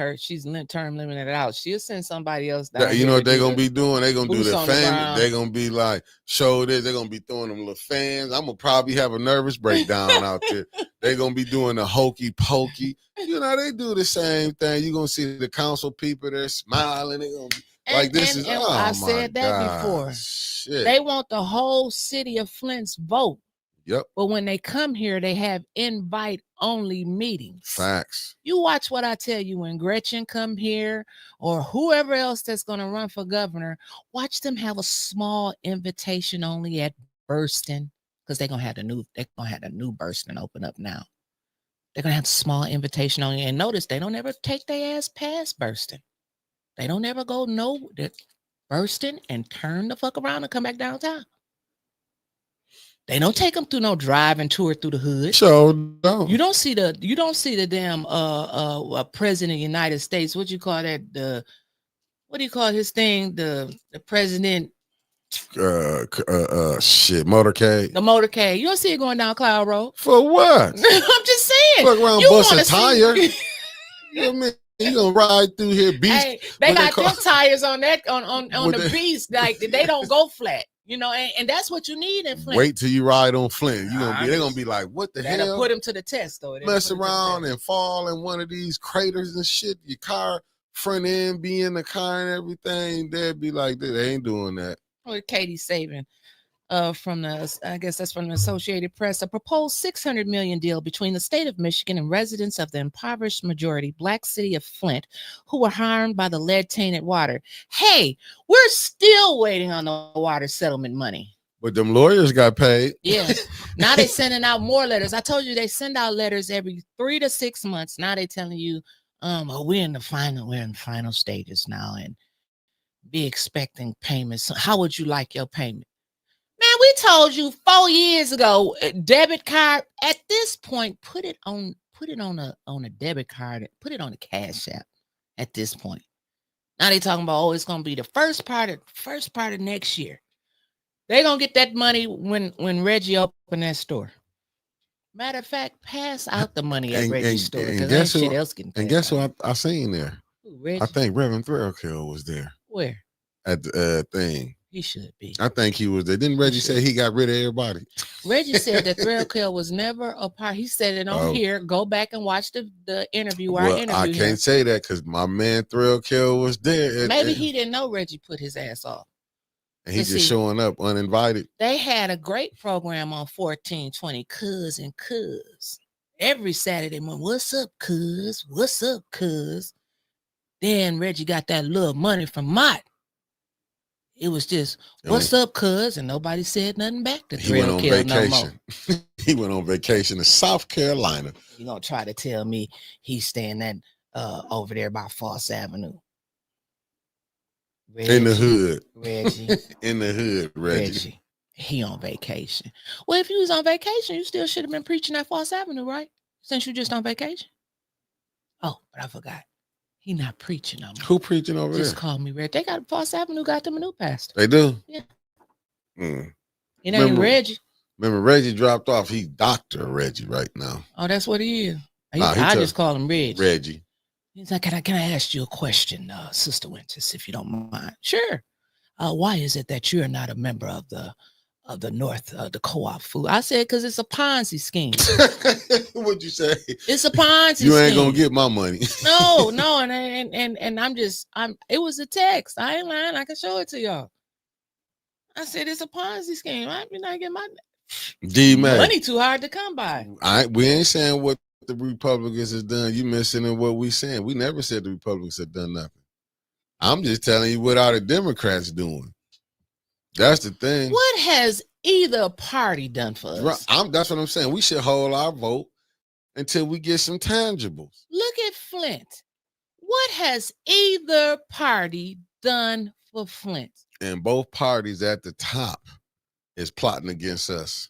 term limited out. She'll send somebody else down. You know what they're gonna be doing? They're gonna do the famous. They're gonna be like, show this. They're gonna be throwing them little fans. I'm gonna probably have a nervous breakdown out there. They're gonna be doing the hokey pokey. You know, they do the same thing. You're gonna see the council people there smiling. They're gonna be like, this is. Oh, I've said that before. Shit. They want the whole city of Flint's vote. Yep. But when they come here, they have invite-only meetings. Facts. You watch what I tell you when Gretchen come here or whoever else that's going to run for governor, watch them have a small invitation only at Burston, because they're going to have the new Burston open up now. They're going to have a small invitation only. And notice they don't ever take their ass past Burston. They don't ever go Burston and turn the fuck around and come back downtown. They don't take them through no drive-in tour through the hood. Sure don't. You don't see the damn president of the United States. What do you call that? What do you call his thing? The president. Motorcade. The motorcade. You don't see it going down Cloud Road. For what? I'm just saying. Fuck around busting tire. You know what I mean? You gonna ride through here, beast? Hey, they got them tires on that on the beast. Like they don't go flat. You know, and that's what you need in Flint. Wait till you ride on Flint. They're gonna be like, what the hell? Put him to the test, though. Mess around and fall in one of these craters and shit. Your car front end be in the car and everything. They'd be like, they ain't doing that. What Katie Saban from I guess that's from the Associated Press, a proposed $600 million deal between the state of Michigan and residents of the impoverished majority Black city of Flint who were harmed by the lead-tainted water. Hey, we're still waiting on the water settlement money. But them lawyers got paid. Yeah. Now they sending out more letters. I told you they send out letters every 3 to 6 months. Now they telling you, we're in the final stages now and be expecting payments. How would you like your payment? Man, we told you 4 years ago, debit card. At this point, put it on a debit card, put it on a Cash App at this point. Now they talking about, it's gonna be the first part of next year. They're gonna get that money when Reggie opened that store. Matter of fact, pass out the money at Reggie's store because ain't shit else getting paid. And guess who I seen there? Reggie? I think Reverend Threlkill was there. Where? At the thing. He should be. I think he was there. Didn't Reggie say he got rid of everybody? Reggie said that Threlkill was never a part. He said it on here. Go back and watch the interview. I can't say that because my man Threlkill was there. Maybe he didn't know Reggie put his ass off. And he's just showing up uninvited. They had a great program on 1420, Cuz and Cuz. Every Saturday morning, what's up, Cuz? What's up, Cuz? Then Reggie got that little money from Mott. It was just, what's up, Cuz? And nobody said nothing back to He went on vacation. No he went on vacation to South Carolina. You gonna try to tell me he's staying at over there by Foss Avenue? Reggie, in the hood. Reggie. In the hood, Reggie. He on vacation. Well, if you was on vacation, you still should have been preaching at Foss Avenue, right? Since you just on vacation. Oh, but I forgot. He not preaching no more. Who preaching over there? Just call me Reggie. They got Foss Avenue, got them a new pastor. They do? Yeah. It ain't Reggie. Remember, Reggie dropped off. He's Dr. Reggie right now. Oh, that's what he is. I just call him Reggie. Reggie. He's like, can I ask you a question, Sister Winters, if you don't mind? Sure. Why is it that you're not a member of the North, the co-op food? I said, because it's a Ponzi scheme. What'd you say? It's a Ponzi scheme. You ain't gonna get my money. No, and it was a text. I ain't lying. I can show it to y'all. I said, it's a Ponzi scheme. I mean, I get my money too hard to come by. We ain't saying what the Republicans has done. You mentioning what we saying. We never said the Republicans have done nothing. I'm just telling you what are the Democrats doing. That's the thing. What has either party done for us? That's what I'm saying. We should hold our vote until we get some tangibles. Look at Flint. What has either party done for Flint? And both parties at the top is plotting against us.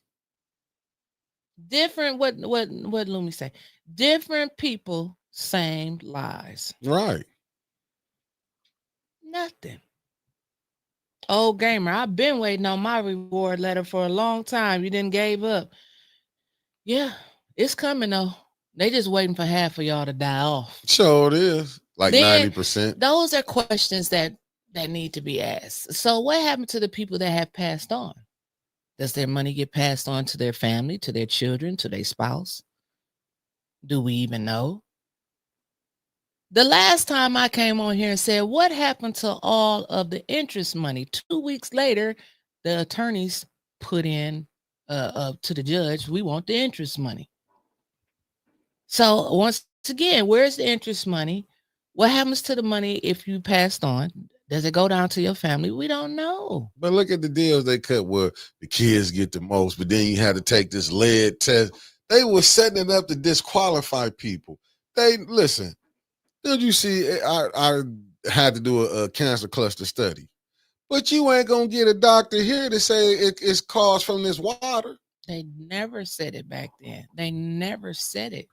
Different, what Lumi say? Different people, same lies. Right. Nothing. Old gamer, I've been waiting on my reward letter for a long time. You didn't gave up. Yeah, it's coming though. They just waiting for half of y'all to die off. Sure it is. Like then, 90%. Those are questions that need to be asked. So what happened to the people that have passed on? Does their money get passed on to their family, to their children, to their spouse? Do we even know? The last time I came on here and said, what happened to all of the interest money? 2 weeks later, the attorneys put in to the judge, we want the interest money. So once again, where's the interest money? What happens to the money if you passed on? Does it go down to your family? We don't know. But look at the deals they cut where the kids get the most, but then you had to take this lead test. They were setting it up to disqualify people. Listen, did you see, I had to do a cancer cluster study, but you ain't going to get a doctor here to say it's caused from this water. They never said it back then. They never said it.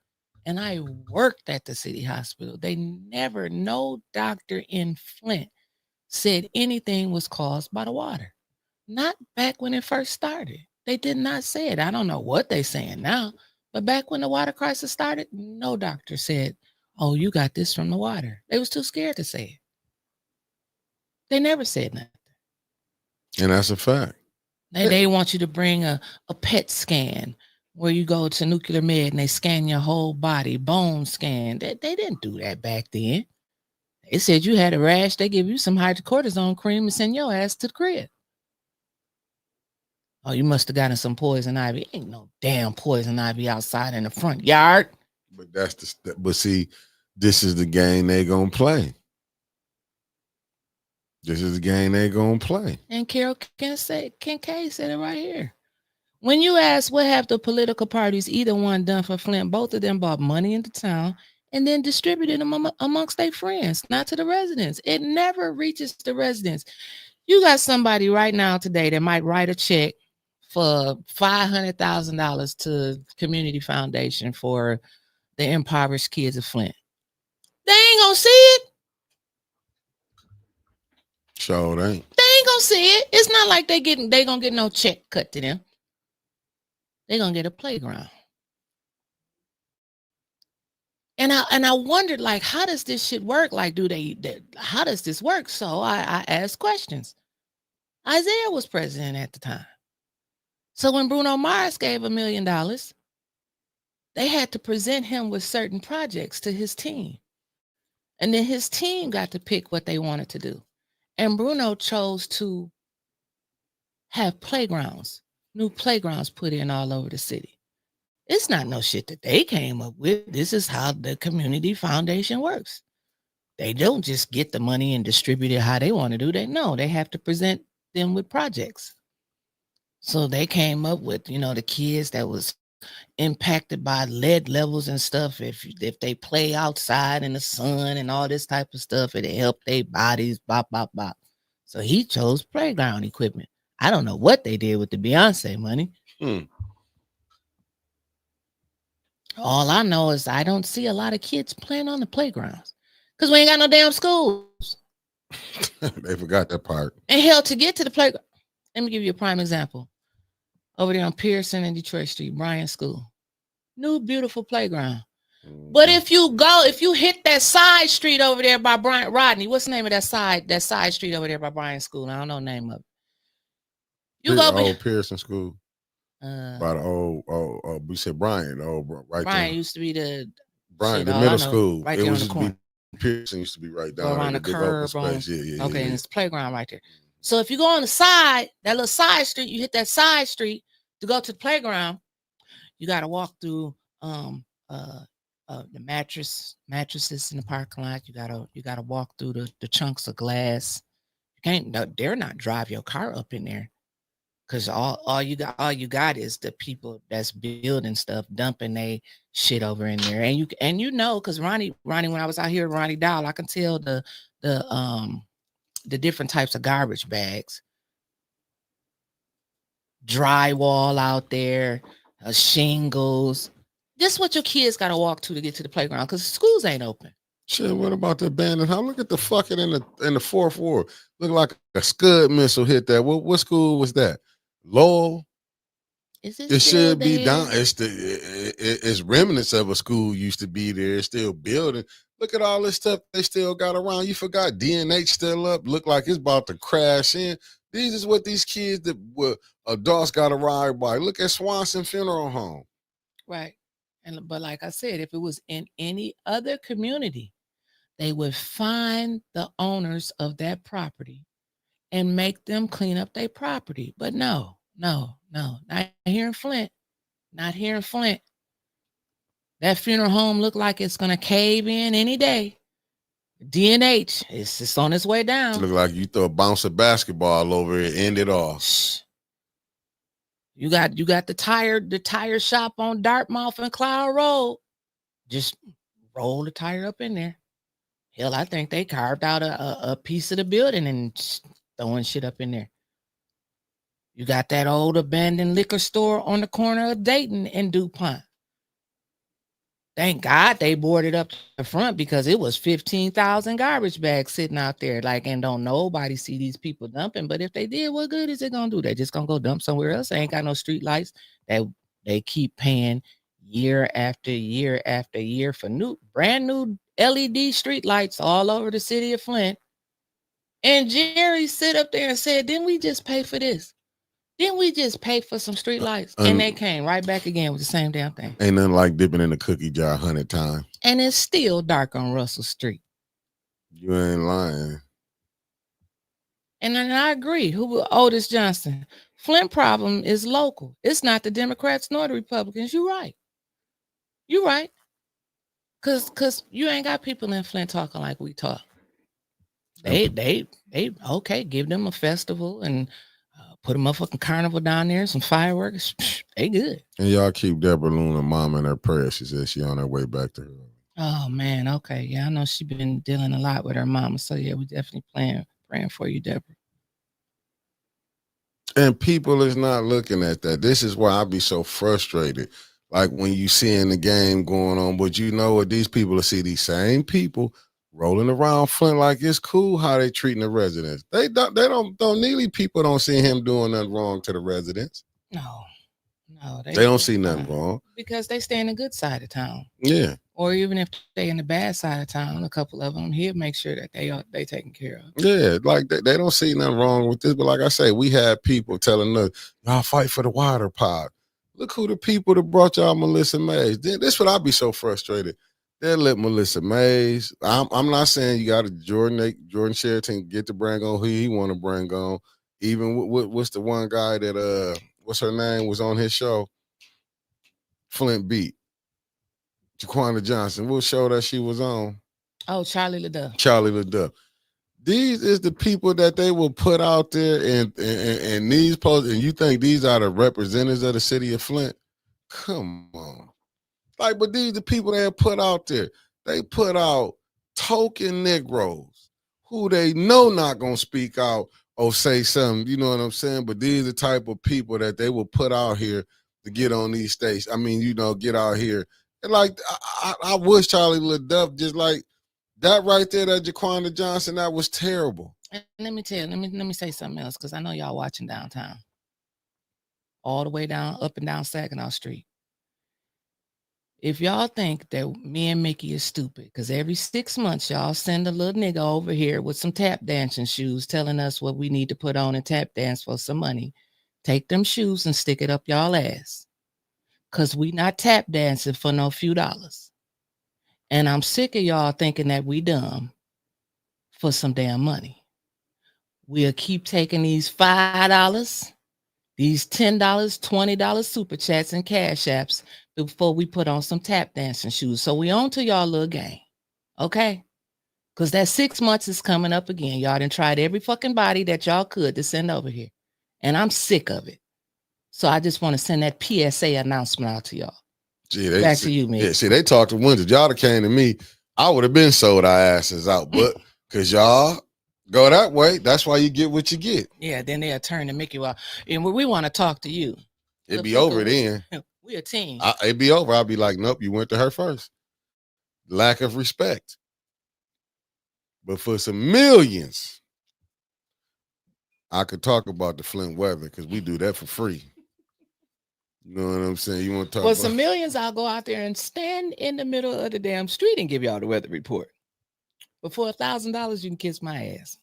And I worked at the city hospital. No doctor in Flint said anything was caused by the water. Not back when it first started. They did not say it. I don't know what they're saying now, but back when the water crisis started, no doctor said, oh, you got this from the water. They was too scared to say it. They never said nothing. And that's a fact. They want you to bring a PET scan where you go to nuclear med and they scan your whole body, bone scan. They didn't do that back then. They said you had a rash. They give you some hydrocortisone cream and send your ass to the crib. Oh, you must have gotten some poison ivy. Ain't no damn poison ivy outside in the front yard. But see, this is the game they gonna play. This is the game they gonna play. And Carol Kincaid said it right here. When you ask what have the political parties, either one done for Flint, both of them bought money into town and then distributed them amongst their friends, not to the residents. It never reaches the residents. You got somebody right now today that might write a check for $500,000 to Community Foundation for the impoverished kids of Flint. They ain't gonna see it. Sure ain't. They ain't gonna see it. It's not like they gonna get no check cut to them. They gonna get a playground. And I wondered, like, how does this shit work? Like, how does this work? So I asked questions. Isaiah was president at the time. So when Bruno Mars gave $1 million, they had to present him with certain projects to his team. And then his team got to pick what they wanted to do. And Bruno chose to have playgrounds, new playgrounds put in all over the city. It's not no shit that they came up with. This is how the Community Foundation works. They don't just get the money and distribute it how they want to do. They have to present them with projects. So they came up with, the kids that was impacted by lead levels and stuff. If they play outside in the sun and all this type of stuff, it help their bodies, bop, bop, bop. So he chose playground equipment. I don't know what they did with the Beyonce money. All I know is I don't see a lot of kids playing on the playgrounds because we ain't got no damn schools. They forgot that part. And hell, to get to the playground, let me give you a prime example. Over there on Pearson and Detroit Street, Bryan School. New beautiful playground. But if you hit that side street over there by Brian Rodney, what's the name of that side street over there by Bryan School? I don't know the name of it. Old Pearson School. By the old, we said Brian. Right Brian there. used to be the middle school. Right it there was on the corner. Pearson used to be right down around there, the curve. Yeah. Okay, and it's the playground right there. So if you go on the side, that little side street, you hit that side street to go to the playground, you got to walk through the mattresses in the parking lot. You gotta walk through the chunks of glass. You can't dare not drive your car up in there. Cause all you got is the people that's building stuff, dumping they shit over in there. And cause Ronnie, when I was out here with Ronnie Dowell, I can tell the different types of garbage bags. Drywall out there, shingles. This is what your kids gotta walk to get to the playground because schools ain't open. Shit, what about the abandoned house? Look at the fucking in the fourth ward. Look like a Scud missile hit that. What school was that? Lowell. It should be down. It's remnants of a school used to be there. It's still building. Look at all this stuff they still got around. You forgot DNH still up. Look like it's about to crash in. These is what these kids that were adults got to ride by. Look at Swanson Funeral Home. Right. But like I said, if it was in any other community, they would find the owners of that property and make them clean up their property. But no. Not here in Flint. Not here in Flint. That funeral home look like it's going to cave in any day. DNH, it's just on its way down. It look like you throw a bounce of basketball over it, end it off. You got the tire shop on Dartmouth and Cloud Road. Just roll the tire up in there. Hell, I think they carved out a piece of the building and throwing shit up in there. You got that old abandoned liquor store on the corner of Dayton and DuPont. Thank God they boarded up the front because it was 15,000 garbage bags sitting out there. And don't nobody see these people dumping. But if they did, what good is it gonna do? They just gonna go dump somewhere else. They ain't got no street lights that they keep paying year after year after year for brand new LED street lights all over the city of Flint. And Jerry sit up there and said, didn't we just pay for this? Didn't we just pay for some street lights? And they came right back again with the same damn thing. Ain't nothing like dipping in the cookie jar 100 times. And it's still dark on Russell Street. You ain't lying. And then I agree. Otis Johnson. Flint problem is local. It's not the Democrats nor the Republicans. You're right. You're right. Cause you ain't got people in Flint talking like we talk. They okay, give them a festival and put a motherfucking carnival down there, some fireworks. They good. And y'all keep Deborah Luna mom in her prayers. She says she on her way back to her. Oh man, okay. Yeah, I know she been dealing a lot with her mama. So yeah, we definitely praying for you, Deborah. And people is not looking at that. This is why I be so frustrated. Like when you seeing the game going on, but you know what? These people will see these same people rolling around Flint like it's cool how they treating the residents. They don't nearly people don't see him doing nothing wrong to the residents. No, they don't see nothing wrong because they stay in the good side of town. Yeah. Or even if they in the bad side of town, a couple of them, he'll make sure that they taken care of. Yeah, like they don't see nothing wrong with this. But like I say, we had people telling us, y'all fight for the water pot. Look who the people that brought y'all Melissa Mays. This would I be so frustrated. They let Melissa Mays. I'm not saying you got to Jordan Sheraton get to bring on who he want to bring on. Even what's the one guy that what's her name was on his show? Flint beat. Jaquanda Johnson. What show that she was on? Oh, Charlie LaDuff. Charlie LaDuff. These is the people that they will put out there and these posts, and you think these are the representatives of the city of Flint? Come on. Like, but these the people they put out there. They put out token Negroes who they know not gonna speak out or say something, you know what I'm saying? But these are the type of people that they will put out here to get on these stations. I mean, get out here. And like I wish Charlie LaDuff just like that right there, that Jaquanda Johnson, that was terrible. And let me tell you, let me say something else, because I know y'all watching downtown. All the way down, up and down Saginaw Street. If y'all think that me and Mickey is stupid, because every 6 months y'all send a little nigga over here with some tap dancing shoes telling us what we need to put on and tap dance for some money, take them shoes and stick it up y'all ass. Because we not tap dancing for no few dollars. And I'm sick of y'all thinking that we dumb for some damn money. We'll keep taking these $5, these $10, $20 super chats and cash apps before we put on some tap dancing shoes. So we on to y'all little game. Okay? Because that 6 months is coming up again. Y'all done tried every fucking body that y'all could to send over here. And I'm sick of it. So I just want to send that PSA announcement out to y'all. Back to you, man. Yeah, see, they talked to Winter. Y'all that came to me, I would have been sold our asses out. But because y'all go that way, that's why you get what you get. Yeah, then they'll turn to Mickey. Well, and we want to talk to you. It'd be over then. We a team. It'd be over. I'll be like, nope, you went to her first. Lack of respect. But for some millions, I could talk about the Flint weather because we do that for free. You know what I'm saying? You want to talk about some millions, I'll go out there and stand in the middle of the damn street and give y'all the weather report. But for $1,000, you can kiss my ass.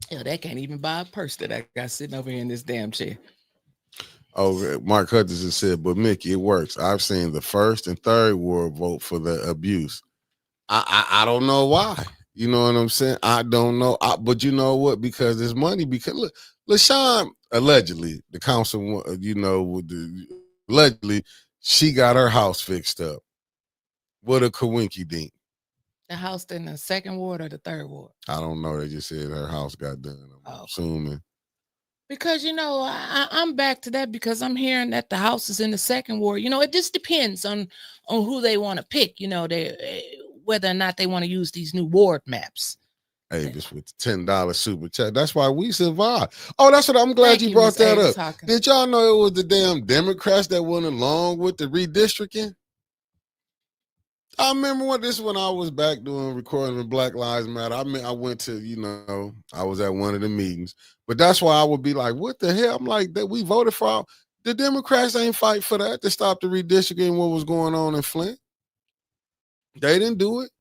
Hell, that can't even buy a purse that I got sitting over here in this damn chair. Oh, Mark Hutchinson said, but Mickey, it works. I've seen the first and third ward vote for the abuse. I don't know why. You know what I'm saying? I don't know. But you know what? Because there's money. Because look, LaShawn, allegedly, the council, allegedly, she got her house fixed up. What a coinky dink. The house in the second ward or the third ward? I don't know. They just said her house got done. I'm assuming. Because, I'm back to that because I'm hearing that the house is in the second ward. It just depends on who they want to pick, whether or not they want to use these new ward maps. Hey, this with the $10 super chat. That's why we survived. Oh, that's what I'm glad you brought that up. Talking. Did y'all know it was the damn Democrats that went along with the redistricting? I remember when I was back doing recording with Black Lives Matter. I went to, I was at one of the meetings. But that's why I would be like, what the hell? I'm like, that we voted for. The Democrats ain't fight for that to stop the redistricting what was going on in Flint. They didn't do it.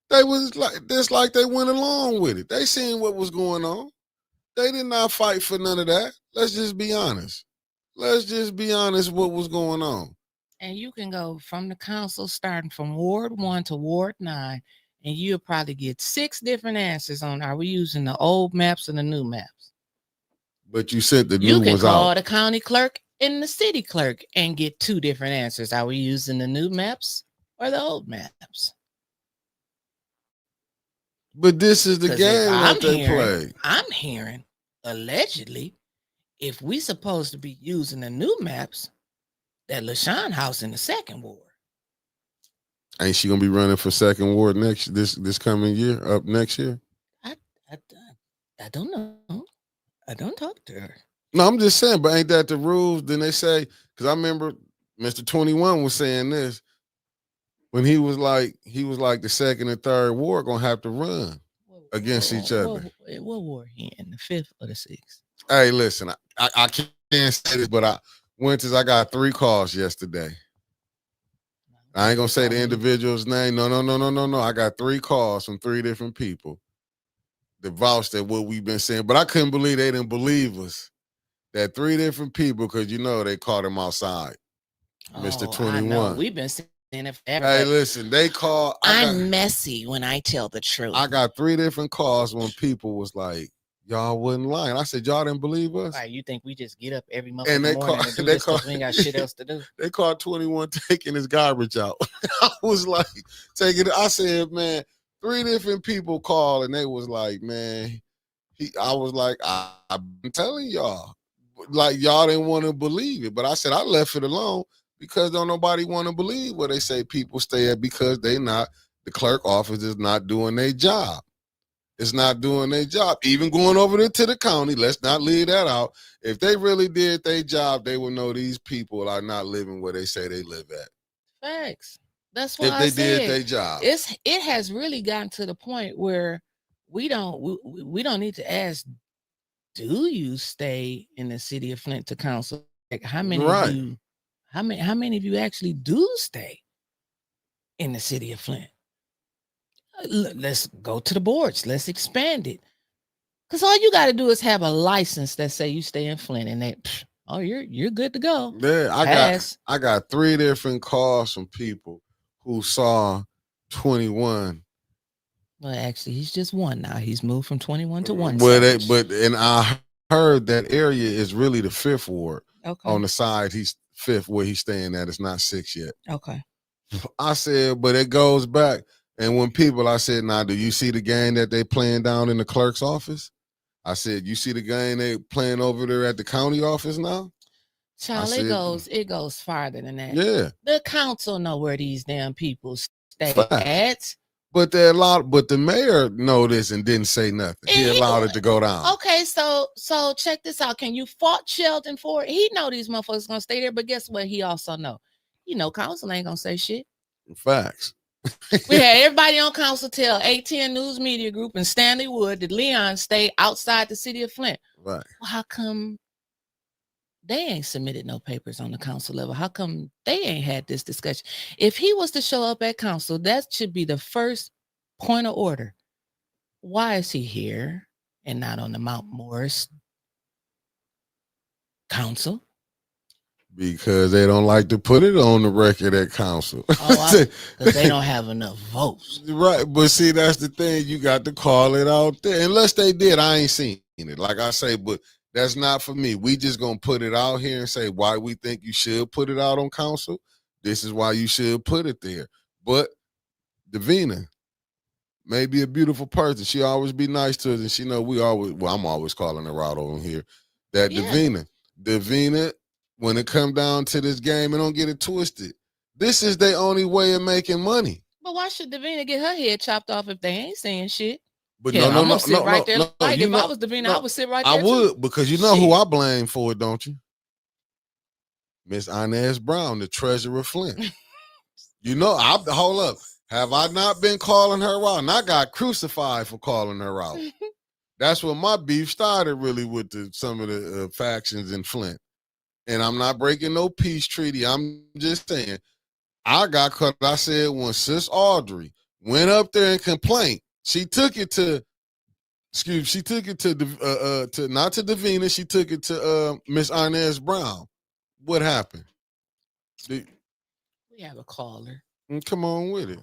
They was like they went along with it. They seen what was going on. They did not fight for none of that. Let's just be honest. What was going on. And you can go from the council starting from Ward 1 to Ward 9, and you'll probably get 6 different answers on are we using the old maps or the new maps. But you sent the new ones out. You can call the county clerk and the city clerk and get 2 different answers. Are we using the new maps or the old maps? But this is the 'Cause game that they hearing, play. I'm hearing, allegedly, if we supposed to be using the new maps, that LaShawn house in the second ward. Ain't she gonna be running for second ward this coming year? Up next year? I don't know. I don't talk to her. No, I'm just saying. But ain't that the rules? Then they say, because I remember Mr. 21 was saying this when he was like the second and third ward gonna have to run against each other. What ward he in? The fifth or the sixth? Hey, listen, I can't say this, but I got 3 calls yesterday. I ain't gonna say the individual's name. No. I got 3 calls from 3 different people that vouched at what we've been saying, but I couldn't believe they didn't believe us. That 3 different people, because they caught him outside. Mr. 21. I know. We've been saying it forever. Hey, listen, they called. I'm messy when I tell the truth. I got 3 different calls when people was like, y'all wasn't lying. I said, y'all didn't believe us? Right, you think we just get up every month And they morning and do this because we ain't got shit else to do? They called 21 taking his garbage out. I was like, taking it. I said, man, 3 different people called and they was like, man, I was like, I've been telling y'all. Like, y'all didn't want to believe it. But I said, I left it alone because don't nobody want to believe where they say people stay at because the clerk office is not doing their job. It's not doing their job. Even going over there to the county, let's not leave that out. If they really did their job, they would know these people are not living where they say they live at. Facts. That's what if they did their job. It has really gotten to the point where we don't need to ask, do you stay in the city of Flint to counsel? Like how many of you actually do stay in the city of Flint? Let's go to the boards. Let's expand it. Because all you got to do is have a license that say you stay in Flint, and you're good to go. Yeah, I got 3 different calls from people who saw 21. Well, actually, he's just 1 now. He's moved from 21 to 1. And I heard that area is really the 5th ward. Okay. On the side, he's 5th where he's staying at. It's not 6 yet. Okay. I said, but it goes back. And when I said, now, do you see the game that they playing down in the clerk's office? I said, you see the game they playing over there at the county office now? Child, it goes farther than that. Yeah. The council know where these damn people stay at. But the mayor know this and didn't say nothing. He allowed it to go down. Okay, so check this out. Can you fault Sheldon for it? He know these motherfuckers gonna stay there, but guess what? He also know. Council ain't gonna say shit. Facts. We had everybody on council tell ATN News Media Group and Stanley Wood that Leon stay outside the city of Flint. Right. Well, how come they ain't submitted no papers on the council level? How come they ain't had this discussion? If he was to show up at council, that should be the first point of order. Why is he here and not on the Mount Morris council? Because they don't like to put it on the record at council. Because they don't have enough votes. Right. But see, that's the thing. You got to call it out there. Unless they did, I ain't seen it. Like I say, but that's not for me. We just going to put it out here and say why we think you should put it out on council. This is why you should put it there. But Davina may be a beautiful person. She always be nice to us. And she know I'm always calling her out on here. That yeah. Davina, when it come down to this game, and don't get it twisted, this is their only way of making money. But why should Davina get her head chopped off if they ain't saying shit? But I'm gonna sit right there. If I was Davina, I would sit right there. I would, because you know who I blame for it, don't you? Miss Inez Brown, the treasurer of Flint. Hold up. Have I not been calling her out? And I got crucified for calling her out. That's when my beef started, really, with some of the factions in Flint. And I'm not breaking no peace treaty. I'm just saying, I got cut. I said when Sis Audrey went up there and complained, she took it to not to Davina, she took it to Miss Inez Brown. What happened? We have a caller. Come on with it.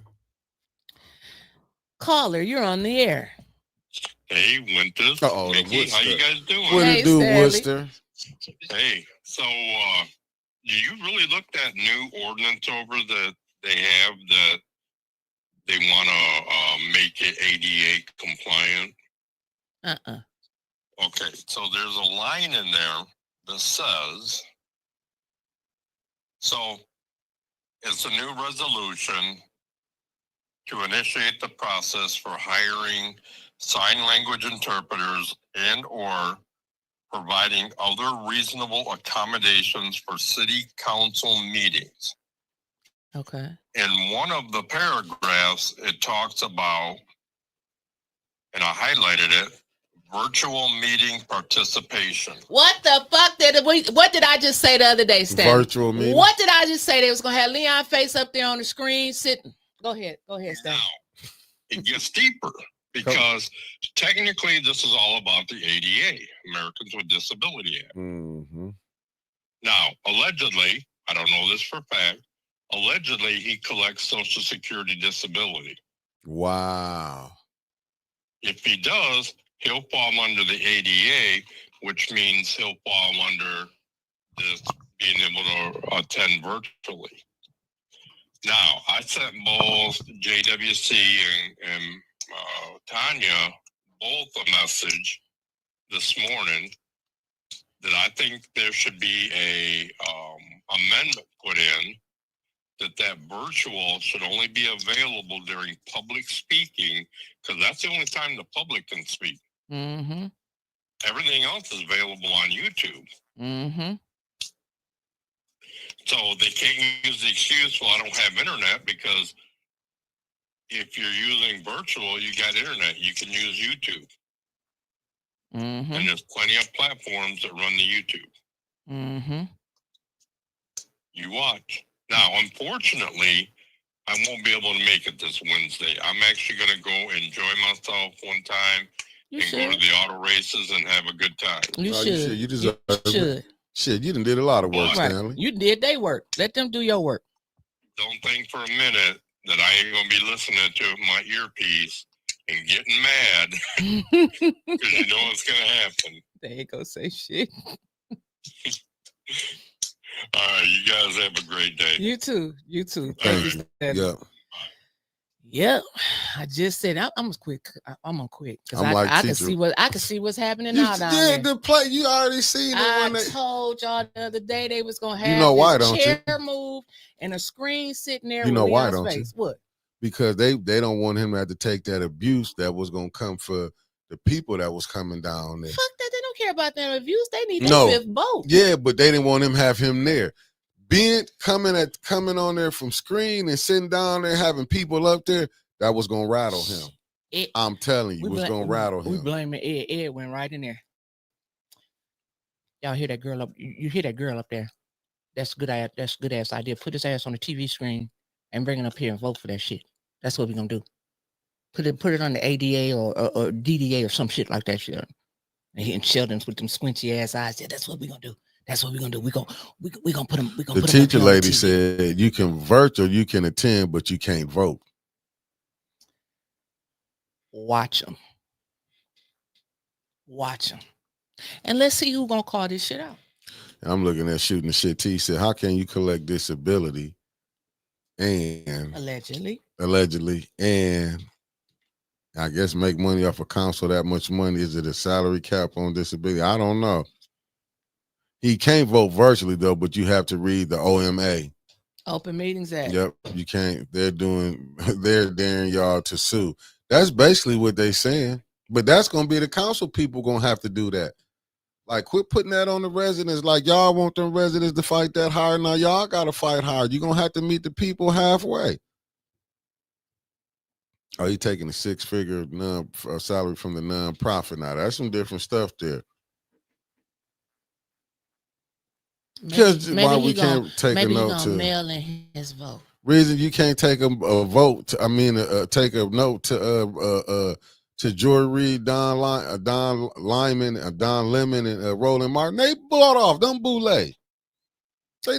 Caller, you're on the air. Hey, Winters. Mickey, how you guys doing? What it do, Worcester? Hey, so do you really look that new ordinance over that they have that they want to make it ADA compliant. Okay, so there's a line in there that says, so it's a new resolution to initiate the process for hiring sign language interpreters and or providing other reasonable accommodations for city council meetings. Okay. In one of the paragraphs, it talks about, and I highlighted it, virtual meeting participation. What the fuck what did I just say the other day, Stan? Virtual meeting? What did I just say? They was going to have Leon face up there on the screen sitting. Go ahead, Stan. Now, it gets deeper because technically this is all about the ADA, Americans with Disability Act. Mm-hmm. Now, allegedly, I don't know this for a fact, allegedly he collects Social Security disability. Wow. If he does, he'll fall under the ADA, which means he'll fall under this being able to attend virtually. Now, I sent both JWC and Tanya both a message this morning that I think there should be a amendment put in that virtual should only be available during public speaking, because that's the only time the public can speak. Mm-hmm. Everything else is available on YouTube. Mm-hmm. So they can't use the excuse, well, I don't have internet, because if you're using virtual, you got internet. You can use YouTube. Mm-hmm. And there's plenty of platforms that run the YouTube. Mm-hmm. You watch. Now, unfortunately, I won't be able to make it this Wednesday. I'm actually going to go enjoy myself one time go to the auto races and have a good time. You should. You deserve it. Shit, you done did a lot of work, Stanley. You did their work. Let them do your work. Don't think for a minute that I ain't going to be listening to my earpiece and getting mad because you know what's going to happen. They ain't going to say shit. All right, you guys have a great day. You too. Thank you. Yeah. Yep. I just said I'm gonna quit. I'm gonna quit because I can see what's happening now. The play you already seen. I told y'all the other day they was gonna have chair move and a screen sitting there. You know why, don't you? What? Because they don't want him to have to take that abuse that was gonna come for the people that was coming down there. Fuck that. They don't care about their abuse. They need their fifth vote. Yeah, but they didn't want him to have him there. Being coming on there from screen and sitting down there having people up there, that was gonna rattle him. I'm telling you, was gonna rattle him. We blaming Ed. Ed went right in there. Y'all hear that girl up? You hear that girl up there? That's good ass idea. Put his ass on the TV screen and bring it up here and vote for that shit. That's what we're gonna do. Put it on the ADA or DDA or some shit like that shit. And Sheldon's with them squinty ass eyes. Yeah, that's what we're gonna do. That's what we're gonna do. We're gonna put them. The teacher lady said you can vote or you can attend, but you can't vote. Watch them, and let's see who's gonna call this shit out. I'm looking at shooting the shit. T said, "How can you collect disability and allegedly and I guess make money off a council that much money? Is it a salary cap on disability? I don't know." He can't vote virtually though, but you have to read the OMA. Open Meetings Act. Yep, you can't. They're daring y'all to sue. That's basically what they're saying. But that's gonna be the council people gonna have to do that. Like, quit putting that on the residents. Like, y'all want them residents to fight that hard. Now y'all gotta fight hard. You're gonna have to meet the people halfway. Oh, you taking a 6-figure salary from the nonprofit now. That's some different stuff there. Why we can't take a note to mail in his vote. Reason you can't take a vote. Take a note to Joy Reid, Don Lyman, Don Lemon, and Roland Martin. They bought off them boule. They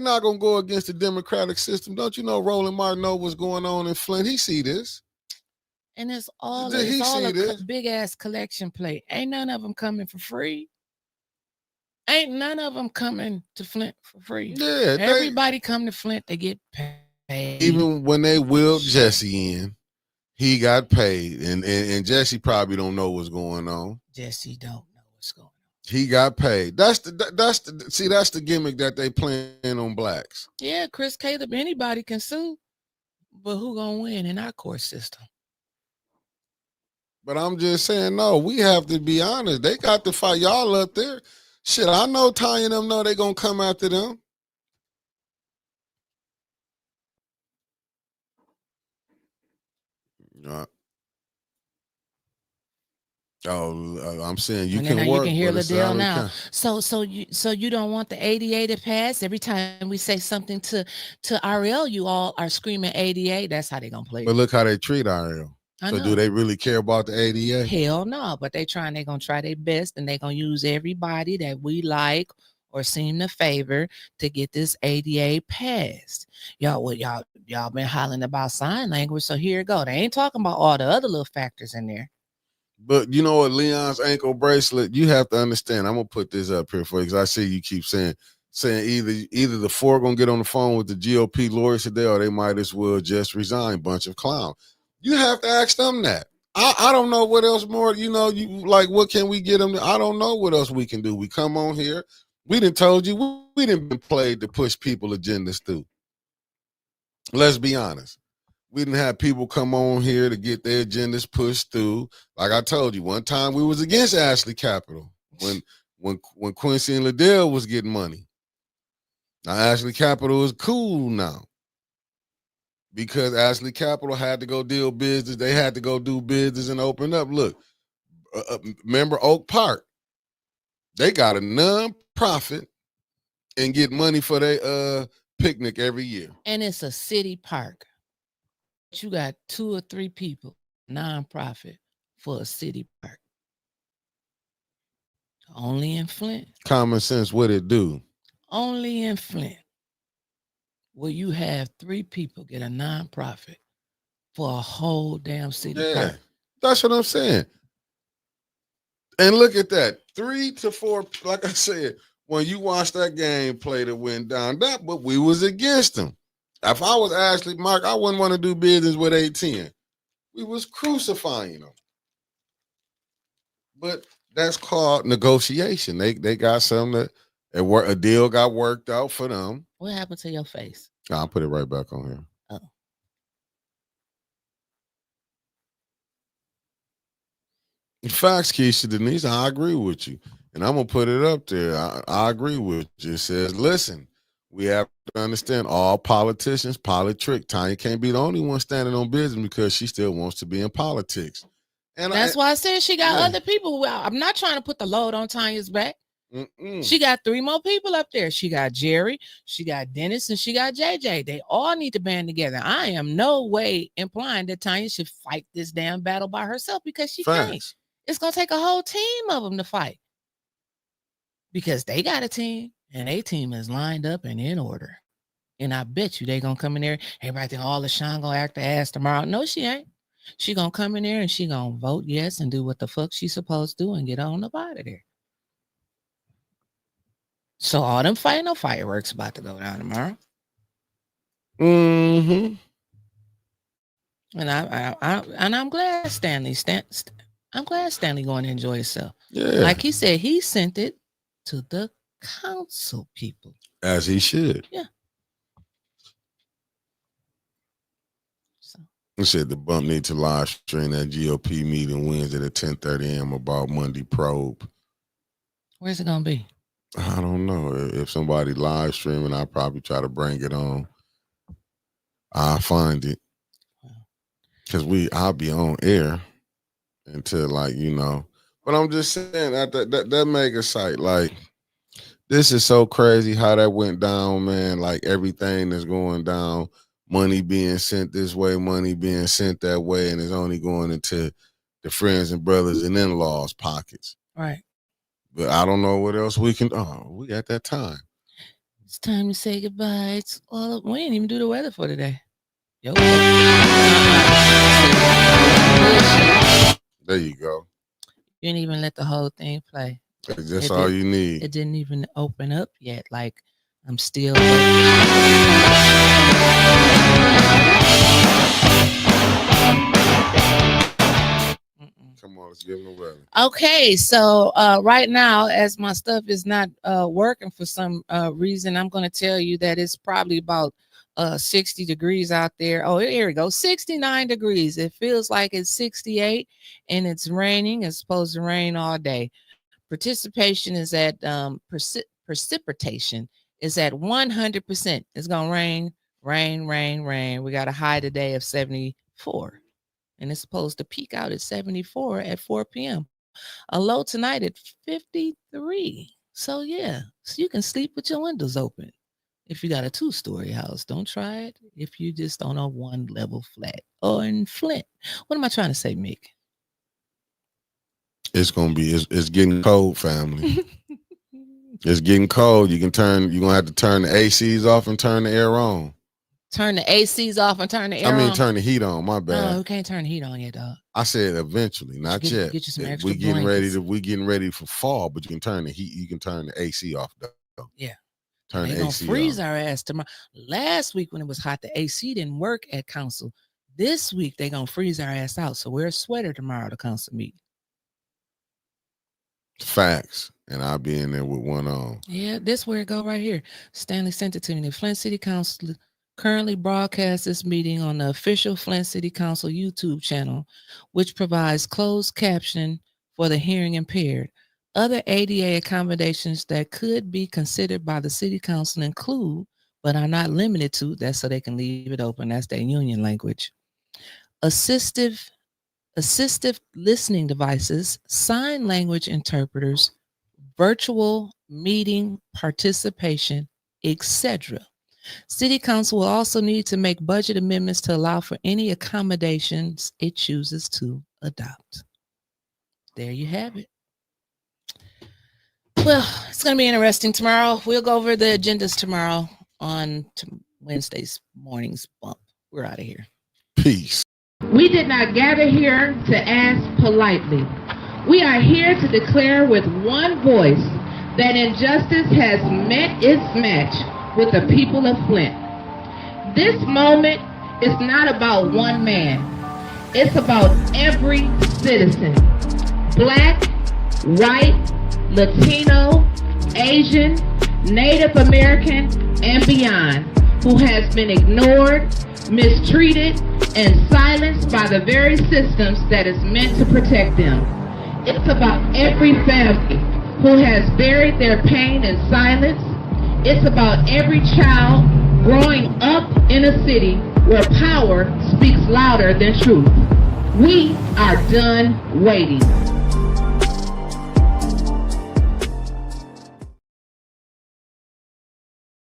not gonna go against the democratic system. Don't you know Roland Martin know what's going on in Flint? He see this. And it's all a big ass collection plate. Ain't none of them coming for free. Ain't none of them coming to Flint for free. Yeah, everybody come to Flint, they get paid. Even when they wheeled Jesse in, He got paid, and Jesse probably don't know what's going on. Jesse don't know what's going on. He got paid. That's the gimmick that they playing on blacks. Yeah, Chris Caleb, anybody can sue, but who gonna win in our court system? But I'm just saying, no, we have to be honest. They got to fight y'all up there. Shit, I know Tanya and them know they gonna come after them. I'm saying you can work. You can hear but Liddell now. So you don't want the ADA to pass? Every time we say something to RL, you all are screaming ADA. That's how they gonna play. But look how they treat RL. So do they really care about the ADA? Hell no. But they're gonna try their best, and they're gonna use everybody that we like or seem to favor to get this ADA passed. Y'all been hollering about sign language, so here it go. They ain't talking about all the other little factors in there. But you know what, Leon's ankle bracelet, you have to understand. I'm gonna put this up here for you because I see you keep saying either the four gonna get on the phone with the GOP lawyers today, or they might as well just resign. Bunch of clowns. You have to ask them that. I don't know what else more. You know, you like what can we get them? I don't know what else we can do. We come on here. We done told you we done been played to push people agendas through. Let's be honest. We didn't have people come on here to get their agendas pushed through. Like I told you, one time we was against Ashley Capital when Quincy and Liddell was getting money. Now Ashley Capital is cool now because Ashley Capital had to go deal business. They had to go do business and open up. Look, remember Oak Park? They got a non-profit and get money for their picnic every year. And it's a city park. You got 2 or 3 people, nonprofit, for a city park. Only in Flint. Common sense, what it do? Only in Flint will you have 3 people get a nonprofit for a whole damn city park. That's what I'm saying. And look at that. 3 to 4, like I said, when you watch that game play that went down, but we was against them. If I was Ashley Mark, I wouldn't want to do business with A10. We was crucifying them. But that's called negotiation. They got something that a deal got worked out for them. What happened to your face? I'll put it right back on here. Oh. Facts, Keisha Denise, I agree with you. And I'm going to put it up there. I agree with you. It says, listen, we have to understand all politicians, politrick. Tanya can't be the only one standing on business because she still wants to be in politics. And that's why I said she got other people. I'm not trying to put the load on Tanya's back. She got 3 more people up there. She got Jerry, she got Dennis, and she got JJ. They all need to band together. I am no way implying that Tanya should fight this damn battle by herself because she can't. It's going to take a whole team of them to fight because they got a team. And a team is lined up and in order. And I bet you they going to come in there. Everybody think, oh, LaShawn going to act the ass tomorrow. No, she ain't. She going to come in there and she going to vote yes and do what the fuck she's supposed to do and get on up out of there. So all them fireworks about to go down tomorrow. Mm-hmm. And I'm glad I'm glad Stanley going to enjoy himself. Yeah. Like he said, he sent it to the council people. As he should. Yeah. So. He said the bump need to live stream that GOP meeting Wednesday at 10:30 a.m. about Monday probe. Where's it going to be? I don't know. If somebody live streaming, I'll probably try to bring it on. I'll find it. Because I'll be on air until But I'm just saying that mega site, this is so crazy how that went down, man. Like everything that's going down, money being sent this way, money being sent that way, and it's only going into the friends and brothers and in-laws' pockets. Right. But I don't know what else we can. Oh, we got that time. It's time to say goodbye. We didn't even do the weather for today. Yo. There you go. You didn't even let the whole thing play. That's all you need. It didn't even open up yet. Like I'm still. on. Let's give them the weather. Okay, so right now, as my stuff is not working for some reason, I'm going to tell you that it's probably about 60 degrees out there. Oh, here we go. 69 degrees. It feels like it's 68 and it's raining. It's supposed to rain all day. Participation is at precipitation is at 100%. It's going to rain, rain, rain, rain. We got a high today of 74 and it's supposed to peak out at 74 at 4 p.m. A low tonight at 53. So yeah, so you can sleep with your windows open. If you got a 2-story house, don't try it. If you just on a 1-level flat or in Flint. What am I trying to say, Mick? It's getting cold, family. It's getting cold. You're gonna have to turn the ACs off and turn the air on. Turn the ACs off and turn the air on? Turn the heat on. My bad. No, we can't turn the heat on yet, dog. I said eventually, not yet. Get you some extra we getting blankets. getting ready for fall, but you can turn the heat. You can turn the AC off though. Yeah. Turn the AC freeze off. our ass tomorrow. Last week when it was hot, the AC didn't work at council. This week they're gonna freeze our ass out. So wear a sweater tomorrow to council meeting. Facts. And I'll be in there with one on. Yeah, this where it go right here. Stanley sent it to me. The Flint City Council currently broadcasts this meeting on the official Flint City Council YouTube channel, which provides closed caption for the hearing impaired. Other ADA accommodations that could be considered by the City Council include, but are not limited to, that's so they can leave it open. That's their union language. Assistive listening devices, sign language interpreters, virtual meeting participation, etc. City Council will also need to make budget amendments to allow for any accommodations it chooses to adopt. There you have it. Well, it's going to be interesting tomorrow. We'll go over the agendas tomorrow on Wednesday's morning's bump. We're out of here. Peace. We did not gather here to ask politely. We are here to declare with one voice that injustice has met its match with the people of Flint. This moment is not about one man. It's about every citizen. Black, white, Latino, Asian, Native American, and beyond, who has been ignored, mistreated, and silenced by the very systems that is meant to protect them. It's about every family who has buried their pain in silence. It's about every child growing up in a city where power speaks louder than truth. We are done waiting.